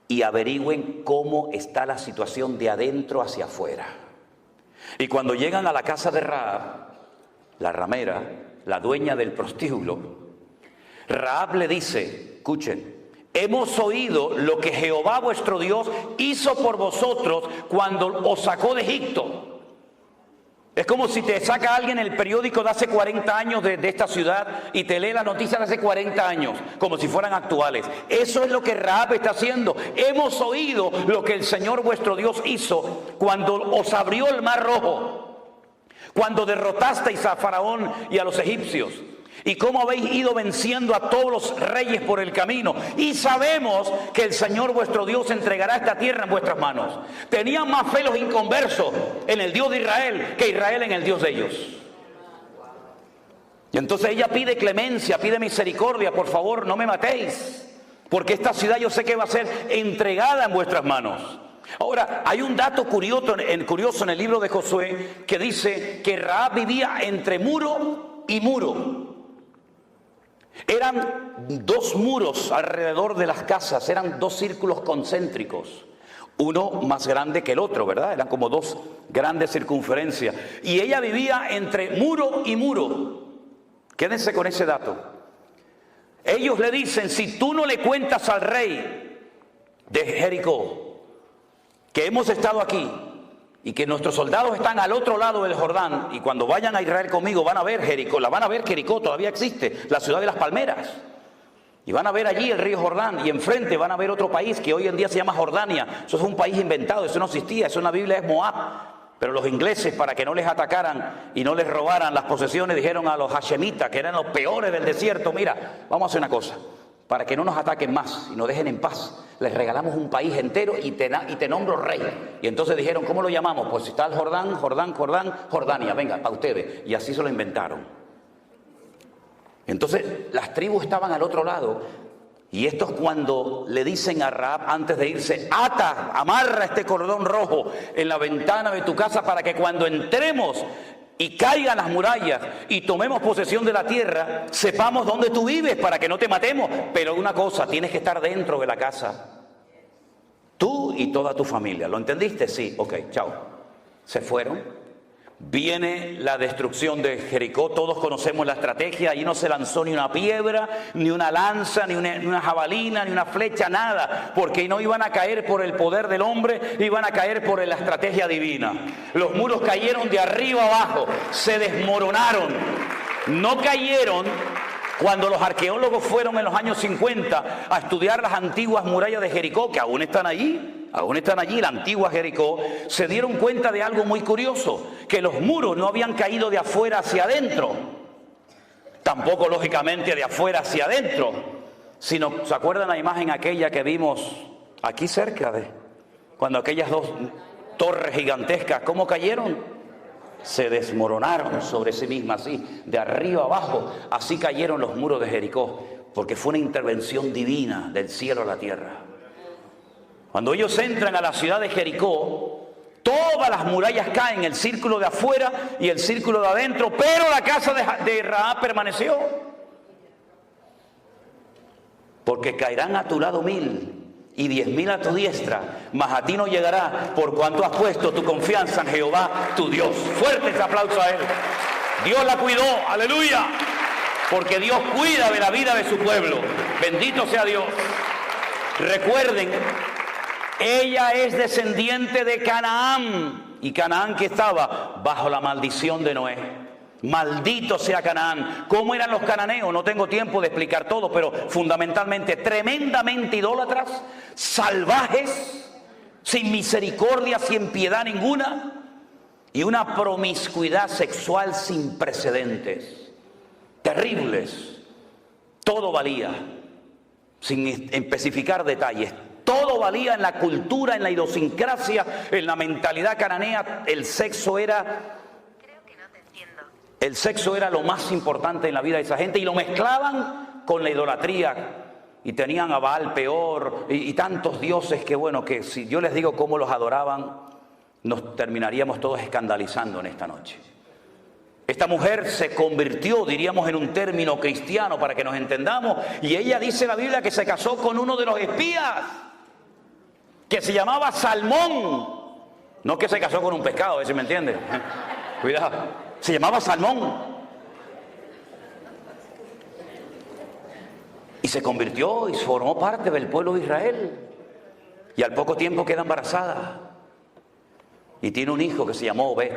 y averigüen cómo está la situación de adentro hacia afuera. Y cuando llegan a la casa de Rahab, la ramera, la dueña del prostíbulo, Rahab le dice, escuchen, hemos oído lo que Jehová vuestro Dios hizo por vosotros cuando os sacó de Egipto. Es como si te saca alguien el periódico de hace 40 años de esta ciudad y te lee las noticias de hace 40 años, como si fueran actuales. Eso es lo que Rahab está haciendo. Hemos oído lo que el Señor vuestro Dios hizo cuando os abrió el mar rojo, cuando derrotasteis a Faraón y a los egipcios. y cómo habéis ido venciendo a todos los reyes por el camino. Y sabemos que el Señor vuestro Dios entregará esta tierra en vuestras manos. Tenían más fe los inconversos en el Dios de Israel que Israel en el Dios de ellos. Y entonces ella pide clemencia, pide misericordia. Por favor, no me matéis, porque esta ciudad yo sé que va a ser entregada en vuestras manos. Ahora, hay un dato curioso en el libro de Josué que dice que Rahab vivía entre muro y muro. Eran 2 muros alrededor de las casas, eran 2 círculos concéntricos, uno más grande que el otro, ¿verdad? Eran como 2 grandes circunferencias. Y ella vivía entre muro y muro. Quédense con ese dato. Ellos le dicen, si tú no le cuentas al rey de Jericó que hemos estado aquí y que nuestros soldados están al otro lado del Jordán, y cuando vayan a Israel conmigo van a ver Jericó, Jericó todavía existe, la ciudad de las palmeras, y van a ver allí el río Jordán, y enfrente van a ver otro país que hoy en día se llama Jordania. Eso es un país inventado, eso no existía, eso en la Biblia es Moab. Pero los ingleses, para que no les atacaran y no les robaran las posesiones, dijeron a los hashemitas, que eran los peores del desierto, mira, vamos a hacer una cosa, para que no nos ataquen más y nos dejen en paz, les regalamos un país entero y te nombro rey. Y entonces dijeron, ¿cómo lo llamamos? Pues si está el Jordán, Jordania, venga, para ustedes. Y así se lo inventaron. Entonces las tribus estaban al otro lado. Y estos, cuando le dicen a Rahab antes de irse, amarra este cordón rojo en la ventana de tu casa para que cuando entremos y caigan las murallas y tomemos posesión de la tierra, sepamos dónde tú vives para que no te matemos. Pero una cosa, tienes que estar dentro de la casa, tú y toda tu familia. ¿Lo entendiste? Sí, ok, chao. Se fueron. Viene la destrucción de Jericó, todos conocemos la estrategia. Allí no se lanzó ni una piedra, ni una lanza, ni una jabalina, ni una flecha, nada, porque no iban a caer por el poder del hombre, iban a caer por la estrategia divina. Los muros cayeron de arriba abajo, se desmoronaron, no cayeron. Cuando los arqueólogos fueron en los años 50 a estudiar las antiguas murallas de Jericó, que aún están allí, la antigua Jericó, se dieron cuenta de algo muy curioso, que los muros no habían caído de afuera hacia adentro, tampoco lógicamente de afuera hacia adentro, sino, ¿se acuerdan la imagen aquella que vimos aquí cerca cuando aquellas 2 torres gigantescas, cómo cayeron? Se desmoronaron sobre sí mismas, así, de arriba abajo. Así cayeron los muros de Jericó, porque fue una intervención divina del cielo a la tierra. Cuando ellos entran a la ciudad de Jericó, todas las murallas caen, el círculo de afuera y el círculo de adentro, pero la casa de Rahab permaneció. Porque caerán a tu lado 1000 y 10.000 a tu diestra, mas a ti no llegará, por cuanto has puesto tu confianza en Jehová tu Dios. Fuerte ese aplauso a él. Dios la cuidó, aleluya, porque Dios cuida de la vida de su pueblo. Bendito sea Dios. Recuerden, ella es descendiente de Canaán, y Canaán, que estaba bajo la maldición de Noé. Maldito sea Canaán. ¿Cómo eran los cananeos? No tengo tiempo de explicar todo, pero fundamentalmente tremendamente idólatras, salvajes, sin misericordia, sin piedad ninguna, y una promiscuidad sexual sin precedentes, terribles. Todo valía, sin especificar detalles, todo valía en la cultura, en la idiosincrasia, en la mentalidad cananea. El sexo era lo más importante en la vida de esa gente, y lo mezclaban con la idolatría, y tenían a Baal Peor y tantos dioses que, bueno, que si yo les digo cómo los adoraban, nos terminaríamos todos escandalizando en esta noche. Esta mujer se convirtió, diríamos en un término cristiano para que nos entendamos, y ella dice en la Biblia que se casó con uno de los espías, que se llamaba Salmón. No que se casó con un pescado, a ver si me entiende. Cuidado. Se llamaba Salmón. Y se convirtió y formó parte del pueblo de Israel. Y al poco tiempo queda embarazada. Y tiene un hijo que se llamó Obed.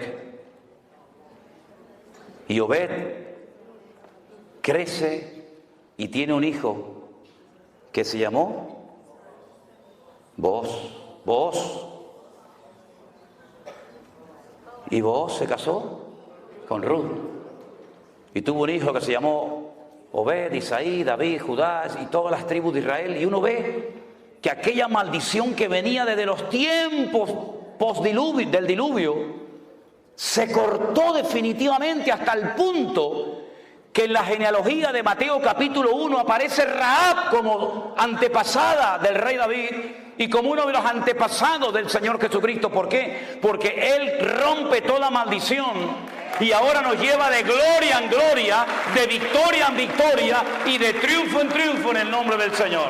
Y Obed crece y tiene un hijo que se llamó Booz. Y Booz se casó con Ruth y tuvo un hijo que se llamó Obed, Isaí, David, Judá y todas las tribus de Israel, y uno ve que aquella maldición que venía desde los tiempos del diluvio se cortó definitivamente hasta el punto que en la genealogía de Mateo capítulo 1 aparece Rahab como antepasada del rey David y como uno de los antepasados del Señor Jesucristo. ¿Por qué? Porque Él rompe toda maldición y ahora nos lleva de gloria en gloria, de victoria en victoria y de triunfo en triunfo en el nombre del Señor.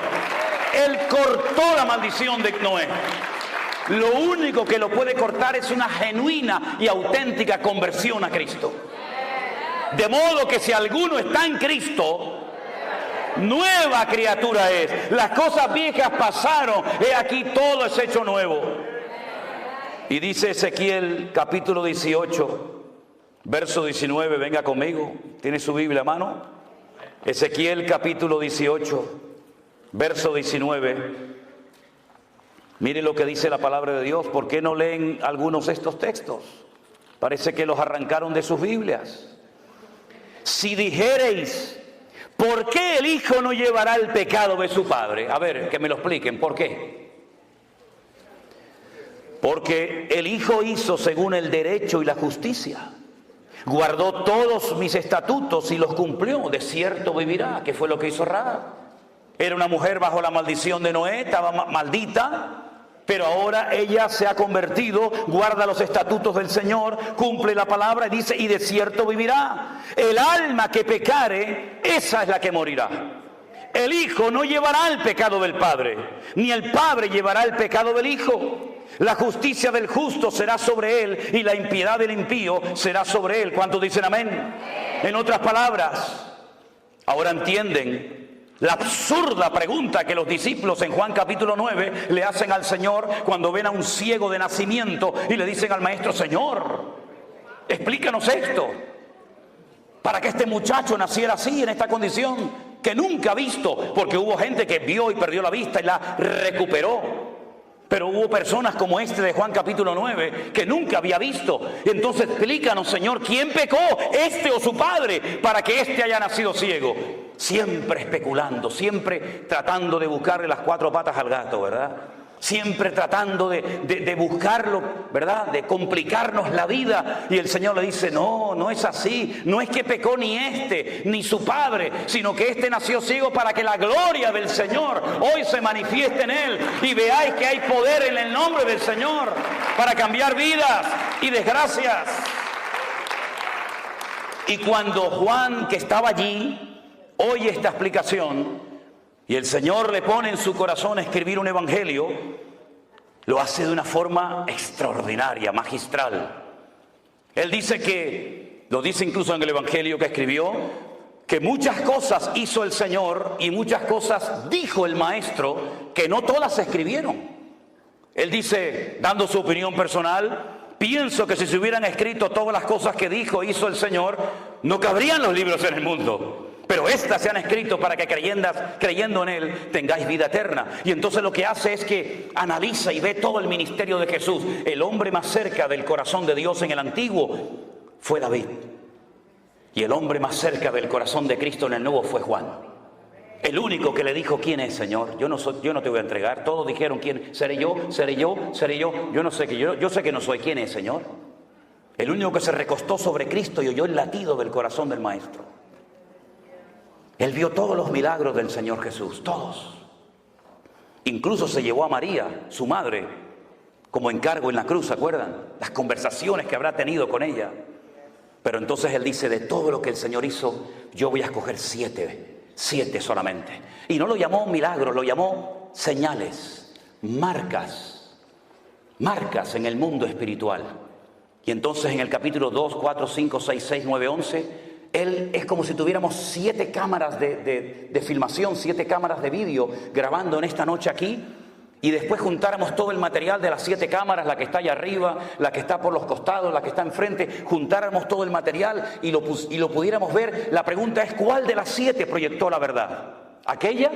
Él cortó la maldición de Noé. Lo único que lo puede cortar es una genuina y auténtica conversión a Cristo. De modo que si alguno está en Cristo, nueva criatura es. Las cosas viejas pasaron, he aquí todo es hecho nuevo. Y dice Ezequiel capítulo 18, verso 19, venga conmigo, ¿tiene su Biblia a mano? Ezequiel capítulo 18, verso 19. Mire lo que dice la palabra de Dios. ¿Por qué no leen algunos de estos textos? Parece que los arrancaron de sus Biblias. Si dijereis, ¿por qué el hijo no llevará el pecado de su padre? A ver, que me lo expliquen, ¿por qué? Porque el hijo hizo según el derecho y la justicia. Guardó todos mis estatutos y los cumplió. De cierto vivirá, que fue lo que hizo Rahab. Era una mujer bajo la maldición de Noé, estaba maldita. Pero ahora ella se ha convertido, guarda los estatutos del Señor, cumple la palabra y dice, y de cierto vivirá. El alma que pecare, esa es la que morirá. El hijo no llevará el pecado del padre, ni el padre llevará el pecado del hijo. La justicia del justo será sobre él y la impiedad del impío será sobre él. ¿Cuántos dicen amén? En otras palabras, ahora entienden la absurda pregunta que los discípulos en Juan capítulo 9 le hacen al Señor cuando ven a un ciego de nacimiento y le dicen al maestro: Señor, explícanos esto, para que este muchacho naciera así, en esta condición que nunca ha visto, porque hubo gente que vio y perdió la vista y la recuperó. Pero hubo personas como este de Juan capítulo 9 que nunca había visto. Entonces explícanos, Señor, ¿quién pecó, este o su padre, para que este haya nacido ciego? Siempre especulando, siempre tratando de buscarle las cuatro patas al gato, ¿verdad? Siempre tratando de buscarlo, ¿verdad? De complicarnos la vida. Y el Señor le dice: no, no es así. No es que pecó ni este, ni su padre, sino que este nació ciego para que la gloria del Señor hoy se manifieste en él. Y veáis que hay poder en el nombre del Señor para cambiar vidas y desgracias. Y cuando Juan, que estaba allí, oye esta explicación, y el Señor le pone en su corazón escribir un evangelio, lo hace de una forma extraordinaria, magistral. Él dice que, lo dice incluso en el evangelio que escribió, que muchas cosas hizo el Señor y muchas cosas dijo el Maestro que no todas se escribieron. Él dice, dando su opinión personal: pienso que si se hubieran escrito todas las cosas que dijo e hizo el Señor, no cabrían los libros en el mundo. Pero estas se han escrito para que creyendo en Él tengáis vida eterna. Y entonces lo que hace es que analiza y ve todo el ministerio de Jesús. El hombre más cerca del corazón de Dios en el Antiguo fue David. Y el hombre más cerca del corazón de Cristo en el Nuevo fue Juan. El único que le dijo: ¿quién es, Señor? Yo no te voy a entregar. Todos dijeron: ¿quién? ¿Seré yo? ¿Seré yo? ¿Seré yo? Yo no sé que yo sé que no soy. ¿Quién es, Señor? El único que se recostó sobre Cristo y oyó el latido del corazón del Maestro. Él vio todos los milagros del Señor Jesús, todos. Incluso se llevó a María, su madre, como encargo en la cruz, ¿se acuerdan? Las conversaciones que habrá tenido con ella. Pero entonces él dice: de todo lo que el Señor hizo, yo voy a escoger 7 solamente. Y no lo llamó milagros, lo llamó señales, marcas en el mundo espiritual. Y entonces en el capítulo 2, 4, 5, 6, 6, 9, 11... Él es como si tuviéramos 7 cámaras de filmación, 7 cámaras de vídeo grabando en esta noche aquí, y después juntáramos todo el material de las 7 cámaras, la que está allá arriba, la que está por los costados, la que está enfrente, juntáramos todo el material y lo pudiéramos ver. La pregunta es: ¿cuál de las 7 proyectó la verdad? ¿Aquella?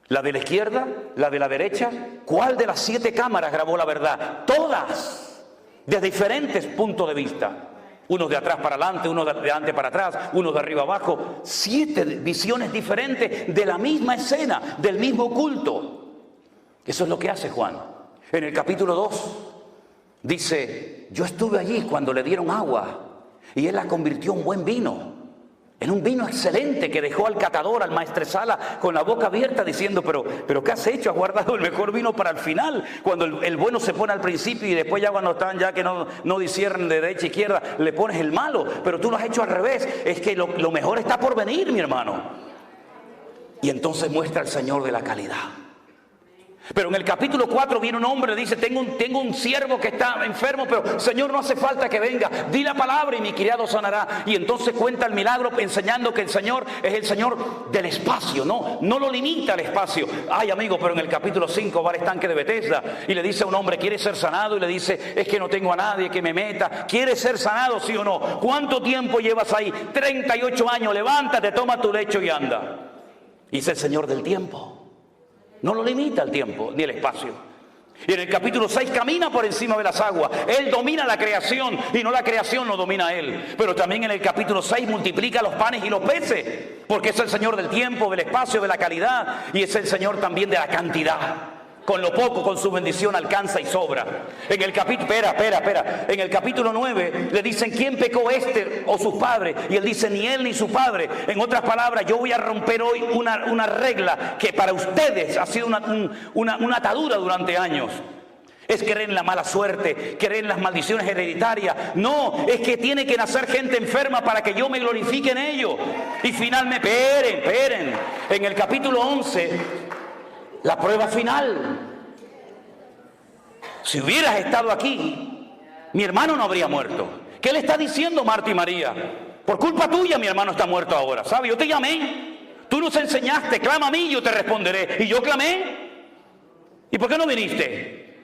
¿La de la izquierda? ¿La de la derecha? ¿Cuál de las 7 cámaras grabó la verdad? Todas, desde diferentes puntos de vista. Unos de atrás para adelante, unos de adelante para atrás, unos de arriba abajo. 7 visiones diferentes de la misma escena, del mismo culto. Eso es lo que hace Juan. En el capítulo 2 dice, yo estuve allí cuando le dieron agua y él la convirtió en buen vino. En un vino excelente que dejó al catador, al maestresala, con la boca abierta diciendo, pero ¿qué has hecho? Has guardado el mejor vino para el final. Cuando el bueno se pone al principio y después ya cuando están ya que no disciernen de derecha a izquierda, le pones el malo. Pero tú lo has hecho al revés. Es que lo mejor está por venir, mi hermano. Y entonces muestra el Señor de la calidad. Pero en el capítulo 4 viene un hombre y dice, tengo un siervo que está enfermo, pero Señor, no hace falta que venga, di la palabra y mi criado sanará. Y entonces cuenta el milagro enseñando que el Señor es el Señor del espacio, no lo limita al espacio. Ay, amigo, pero en el capítulo 5 va al estanque de Betesda y le dice a un hombre, ¿quiere ser sanado? Y le dice, es que no tengo a nadie que me meta. ¿Quieres ser sanado, sí o no? ¿Cuánto tiempo llevas ahí? 38 años, levántate, toma tu lecho y anda. Y es el Señor del tiempo. No lo limita el tiempo ni el espacio. Y en el capítulo 6 camina por encima de las aguas. Él domina la creación y no la creación lo domina a él. Pero también en el capítulo 6 multiplica los panes y los peces. Porque es el Señor del tiempo, del espacio, de la calidad. Y es el Señor también de la cantidad. Con lo poco, con su bendición alcanza y sobra. En el capítulo, espera. En el capítulo 9 le dicen, ¿quién pecó este o sus padres? Y él dice, ni él ni su padre. En otras palabras, yo voy a romper hoy una regla que para ustedes ha sido una atadura durante años. Es creer en la mala suerte, creer en las maldiciones hereditarias. No, es que tiene que nacer gente enferma para que yo me glorifique en ello. Y finalmente, esperen. En el capítulo 11... la prueba final. Si hubieras estado aquí, mi hermano no habría muerto. ¿Qué le está diciendo Marta y María? Por culpa tuya mi hermano está muerto ahora. ¿Sabes? Yo te llamé. Tú nos enseñaste. Clama a mí y yo te responderé. Y yo clamé. ¿Y por qué no viniste?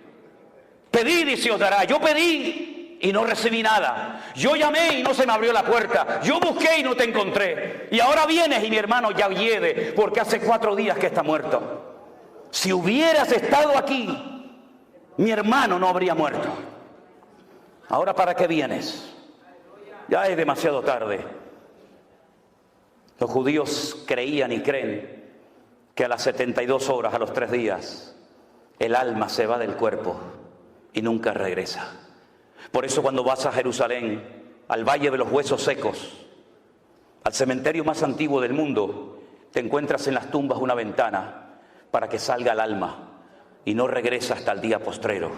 Pedid y se os dará. Yo pedí y no recibí nada. Yo llamé y no se me abrió la puerta. Yo busqué y no te encontré. Y ahora vienes y mi hermano ya hiede porque hace 4 días que está muerto. Si hubieras estado aquí, mi hermano no habría muerto. Ahora, ¿para qué vienes? Ya es demasiado tarde. Los judíos creían y creen que a las 72 horas, a los 3 días, el alma se va del cuerpo y nunca regresa. Por eso cuando vas a Jerusalén, al Valle de los Huesos Secos, al cementerio más antiguo del mundo, te encuentras en las tumbas una ventana para que salga el alma y no regresa hasta el día postrero,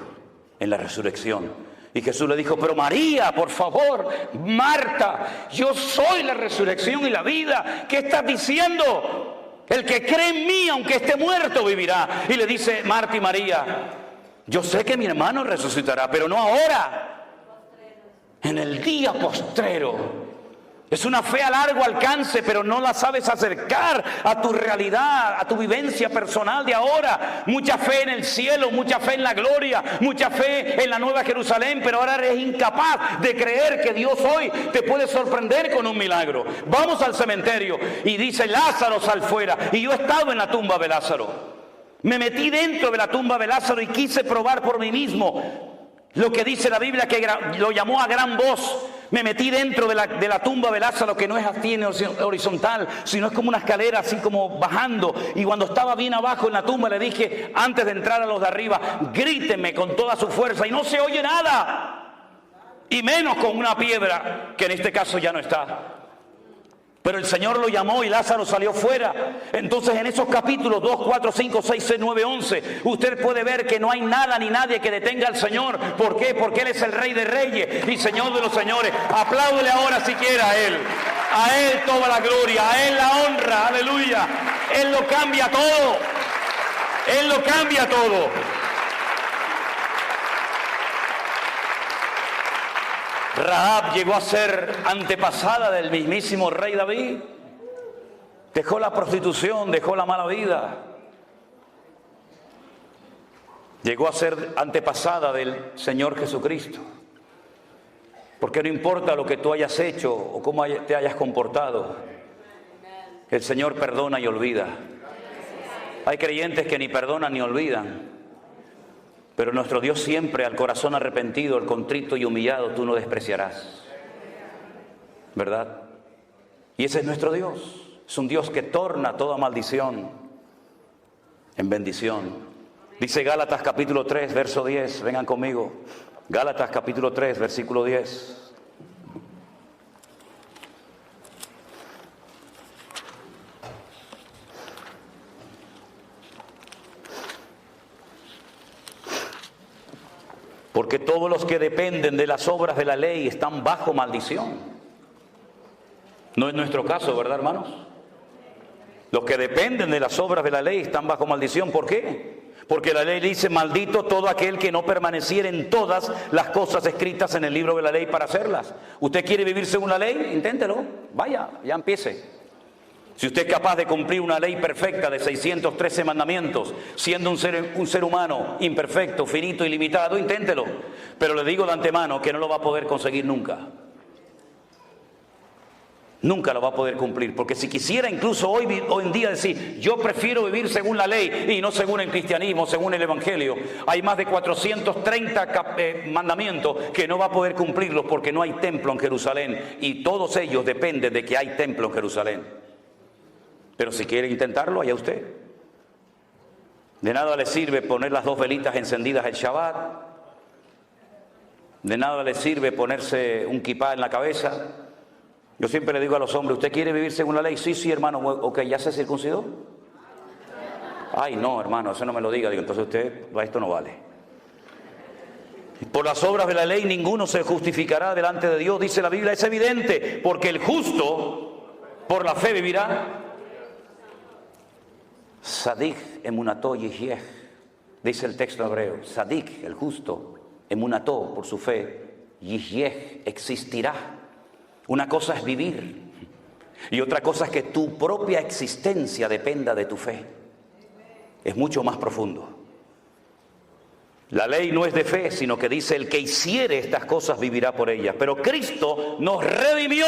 en la resurrección. Y Jesús le dijo, pero María, por favor, Marta, yo soy la resurrección y la vida. ¿Qué estás diciendo? El que cree en mí, aunque esté muerto, vivirá. Y le dice Marta y María, yo sé que mi hermano resucitará, pero no ahora, en el día postrero. Es una fe a largo alcance, pero no la sabes acercar a tu realidad, a tu vivencia personal de ahora. Mucha fe en el cielo, mucha fe en la gloria, mucha fe en la nueva Jerusalén, pero ahora eres incapaz de creer que Dios hoy te puede sorprender con un milagro. Vamos al cementerio y dice, Lázaro, sal fuera. Y yo he estado en la tumba de Lázaro. Me metí dentro de la tumba de Lázaro y quise probar por mí mismo lo que dice la Biblia, que lo llamó a gran voz. Me metí dentro de la tumba de Lázaro, que no es así en horizontal, sino es como una escalera así como bajando. Y cuando estaba bien abajo en la tumba le dije, antes de entrar a los de arriba, gríteme con toda su fuerza. Y no se oye nada. Y menos con una piedra, que en este caso ya no está. Pero el Señor lo llamó y Lázaro salió fuera. Entonces en esos capítulos 2, 4, 5, 6, 6, 9, 11, usted puede ver que no hay nada ni nadie que detenga al Señor. ¿Por qué? Porque Él es el Rey de Reyes y Señor de los Señores. Apláudele ahora si quiere a Él. A Él toda la gloria, a Él la honra, aleluya. Él lo cambia todo. Él lo cambia todo. Rahab llegó a ser antepasada del mismísimo rey David. Dejó la prostitución, dejó la mala vida. Llegó a ser antepasada del Señor Jesucristo. Porque no importa lo que tú hayas hecho o cómo te hayas comportado, el Señor perdona y olvida. Hay creyentes que ni perdonan ni olvidan. Pero nuestro Dios siempre, al corazón arrepentido, al contrito y humillado, tú no despreciarás. ¿verdad? Y ese es nuestro Dios. Es un Dios que torna toda maldición en bendición. Dice Gálatas capítulo 3, verso 10. Vengan conmigo. Gálatas capítulo 3, versículo 10. Porque todos los que dependen de las obras de la ley están bajo maldición. No es nuestro caso, ¿verdad, hermanos? Los que dependen de las obras de la ley están bajo maldición. ¿Por qué? Porque la ley dice: maldito todo aquel que no permaneciera en todas las cosas escritas en el libro de la ley para hacerlas. ¿Usted quiere vivir según la ley? Inténtelo. Vaya, ya empiece. Si usted es capaz de cumplir una ley perfecta de 613 mandamientos, siendo un ser humano imperfecto, finito y limitado, inténtelo. Pero le digo de antemano que no lo va a poder conseguir nunca. Nunca lo va a poder cumplir, porque si quisiera incluso hoy en día decir: yo prefiero vivir según la ley y no según el cristianismo, según el evangelio, hay más de 430 mandamientos que no va a poder cumplirlos porque no hay templo en Jerusalén, y todos ellos dependen de que hay templo en Jerusalén. Pero si quiere intentarlo, allá usted. De nada le sirve poner las 2 velitas encendidas el Shabbat. De nada le sirve ponerse un kipá en la cabeza. Yo siempre le digo a los hombres: ¿usted quiere vivir según la ley? Sí, hermano. Ok, ¿ya se circuncidó? Ay, no, hermano, eso no me lo diga. Digo, entonces usted, esto no vale. Por las obras de la ley ninguno se justificará delante de Dios, dice la Biblia. Es evidente, porque el justo por la fe vivirá. Sadik emunató yihyeh, dice el texto hebreo. Sadik, el justo, emunató, por su fe, yihyeh, existirá. Una cosa es vivir y otra cosa es que tu propia existencia dependa de tu fe. Es mucho más profundo. La ley no es de fe, sino que dice: el que hiciere estas cosas vivirá por ellas. Pero Cristo nos redimió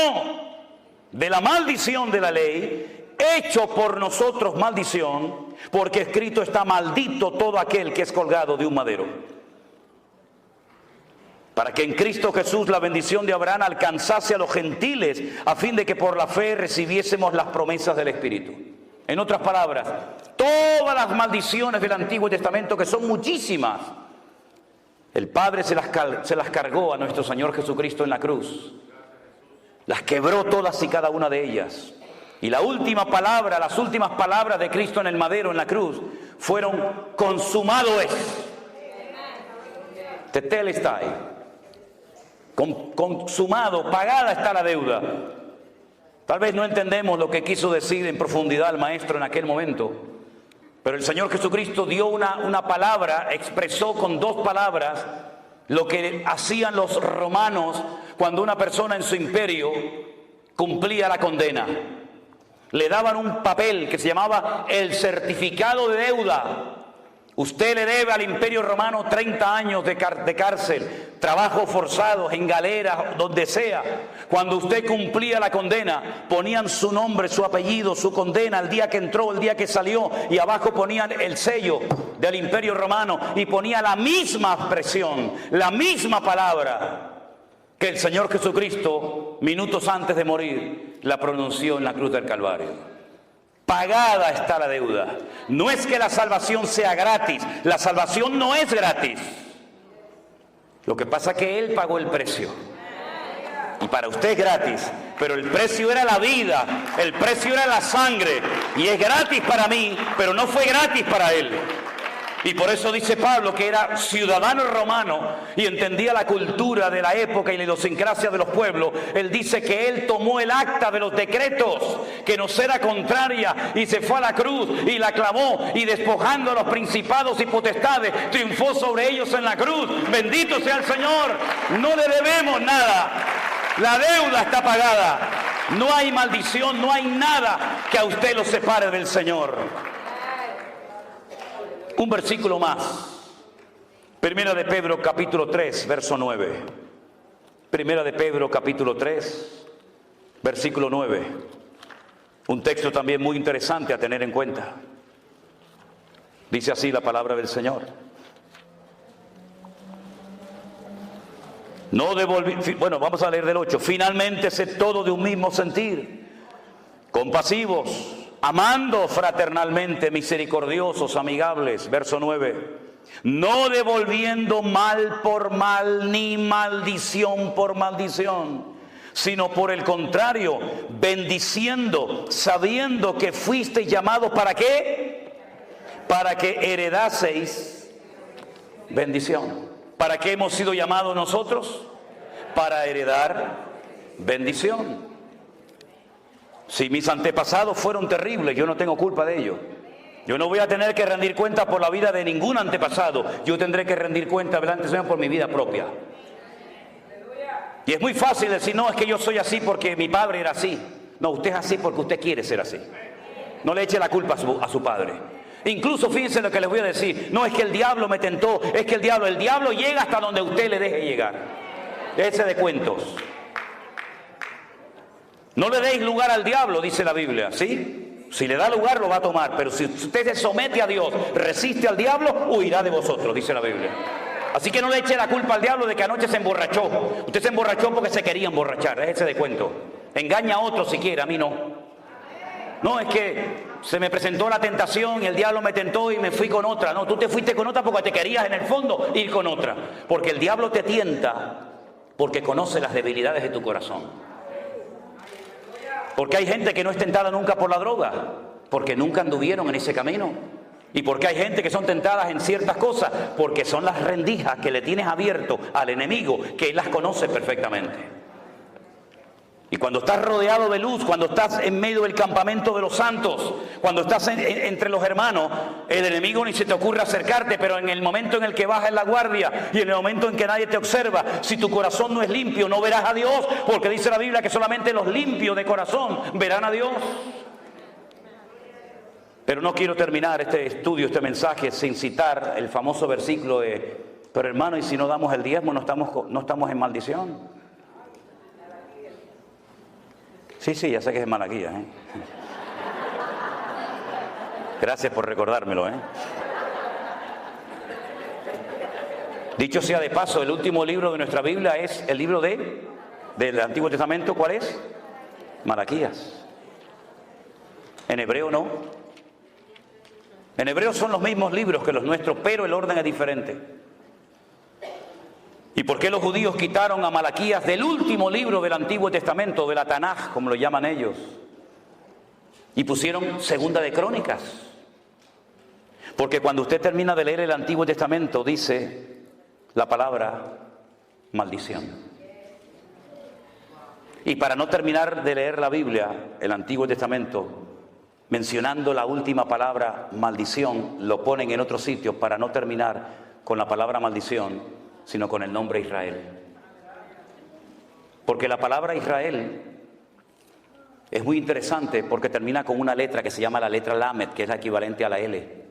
de la maldición de la ley, hecho por nosotros maldición, porque escrito está: maldito todo aquel que es colgado de un madero. Para que en Cristo Jesús la bendición de Abraham alcanzase a los gentiles, a fin de que por la fe recibiésemos las promesas del Espíritu. En otras palabras, todas las maldiciones del Antiguo Testamento, que son muchísimas, el Padre se las cargó a nuestro Señor Jesucristo en la cruz. Las quebró todas y cada una de ellas. Y la última palabra, las últimas palabras de Cristo en el madero, en la cruz, fueron: consumado es. Tetelestai. Consumado, pagada está la deuda. Tal vez no entendemos lo que quiso decir en profundidad el maestro en aquel momento, pero el Señor Jesucristo dio una palabra, expresó con 2 palabras lo que hacían los romanos cuando una persona en su imperio cumplía la condena. Le daban un papel que se llamaba el certificado de deuda. Usted le debe al Imperio Romano 30 años de cárcel, trabajos forzados, en galeras, donde sea. Cuando usted cumplía la condena, ponían su nombre, su apellido, su condena, el día que entró, el día que salió, y abajo ponían el sello del Imperio Romano y ponía la misma expresión, la misma palabra que el Señor Jesucristo, minutos antes de morir, la pronunció en la cruz del Calvario. Pagada está la deuda. No es que la salvación sea gratis, la salvación no es gratis. Lo que pasa es que Él pagó el precio. Y para usted es gratis, pero el precio era la vida, el precio era la sangre. Y es gratis para mí, pero no fue gratis para Él. Y por eso dice Pablo que era ciudadano romano y entendía la cultura de la época y la idiosincrasia de los pueblos. Él dice que él tomó el acta de los decretos que nos era contraria y se fue a la cruz y la clavó, y despojando a los principados y potestades triunfó sobre ellos en la cruz. Bendito sea el Señor. No le debemos nada. La deuda está pagada. No hay maldición, no hay nada que a usted lo separe del Señor. Un versículo más. Primera de Pedro capítulo 3, verso 9. Primera de Pedro capítulo 3, versículo 9. Un texto también muy interesante a tener en cuenta. Dice así la palabra del Señor: Bueno, vamos a leer del 8. Finalmente, sed todo de un mismo sentir, compasivos, amando fraternalmente, misericordiosos, amigables. Verso 9. No devolviendo mal por mal, ni maldición por maldición, sino por el contrario, bendiciendo, sabiendo que fuisteis llamados, ¿para qué? Para que heredaseis bendición. ¿Para qué hemos sido llamados nosotros? Para heredar bendición. Si mis antepasados fueron terribles, yo no tengo culpa de ello. Yo no voy a tener que rendir cuenta por la vida de ningún antepasado. Yo tendré que rendir cuenta delante del Señor por mi vida propia. Y es muy fácil decir, no, es que yo soy así porque mi padre era así. No, usted es así porque usted quiere ser así. No le eche la culpa a su padre. Incluso fíjense lo que les voy a decir. No es que el diablo me tentó, es que el diablo llega hasta donde usted le deje llegar. Ese de cuentos. No le deis lugar al diablo, dice la Biblia, ¿sí? Si le da lugar lo va a tomar, pero si usted se somete a Dios, resiste al diablo, huirá de vosotros, dice la Biblia. Así que no le eche la culpa al diablo de que anoche se emborrachó. Usted se emborrachó porque se quería emborrachar, ese de cuento. Engaña a otro si quiere, a mí no. No, es que se me presentó la tentación y el diablo me tentó y me fui con otra. No, tú te fuiste con otra porque te querías en el fondo ir con otra. Porque el diablo te tienta porque conoce las debilidades de tu corazón. Porque hay gente que no es tentada nunca por la droga, porque nunca anduvieron en ese camino. Y porque hay gente que son tentadas en ciertas cosas, porque son las rendijas que le tienes abierto al enemigo, que él las conoce perfectamente. Y cuando estás rodeado de luz, cuando estás en medio del campamento de los santos, cuando estás entre los hermanos, el enemigo ni se te ocurre acercarte, pero en el momento en el que bajas la guardia y en el momento en que nadie te observa, si tu corazón no es limpio, no verás a Dios, porque dice la Biblia que solamente los limpios de corazón verán a Dios. Pero no quiero terminar este estudio, este mensaje, sin citar el famoso versículo de, pero hermano, ¿y si no damos el diezmo, no estamos en maldición? Sí, ya sé que es Malaquías, ¿eh? Gracias por recordármelo, ¿eh? Dicho sea de paso, el último libro de nuestra Biblia es el libro del Antiguo Testamento. ¿Cuál es? Malaquías. En hebreo no. En hebreo son los mismos libros que los nuestros, pero el orden es diferente. ¿Y por qué los judíos quitaron a Malaquías del último libro del Antiguo Testamento, de la Tanaj, como lo llaman ellos? Y pusieron Segunda de Crónicas. Porque cuando usted termina de leer el Antiguo Testamento, dice la palabra maldición. Y para no terminar de leer la Biblia, el Antiguo Testamento, mencionando la última palabra maldición, lo ponen en otro sitio para no terminar con la palabra maldición, sino con el nombre Israel. Porque la palabra Israel es muy interesante porque termina con una letra que se llama la letra Lamed, que es la equivalente a la L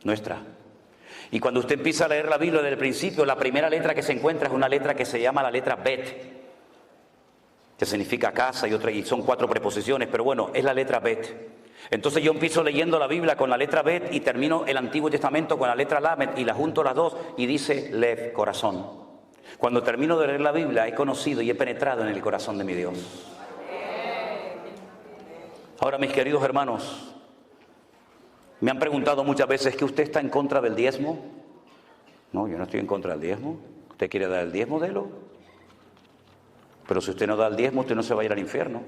nuestra. Y cuando usted empieza a leer la Biblia desde el principio, la primera letra que se encuentra es una letra que se llama la letra Bet, que significa casa, y son 4 preposiciones, pero bueno, es la letra Bet. Entonces yo empiezo leyendo la Biblia con la letra Bet y termino el Antiguo Testamento con la letra Lamed y la junto las dos y dice Lev, corazón. Cuando termino de leer la Biblia he conocido y he penetrado en el corazón de mi Dios. Ahora, mis queridos hermanos, me han preguntado muchas veces que usted está en contra del diezmo. No, yo no estoy en contra del diezmo. ¿Usted quiere dar el diezmo? Délo. Pero si usted no da el diezmo, usted no se va a ir al infierno.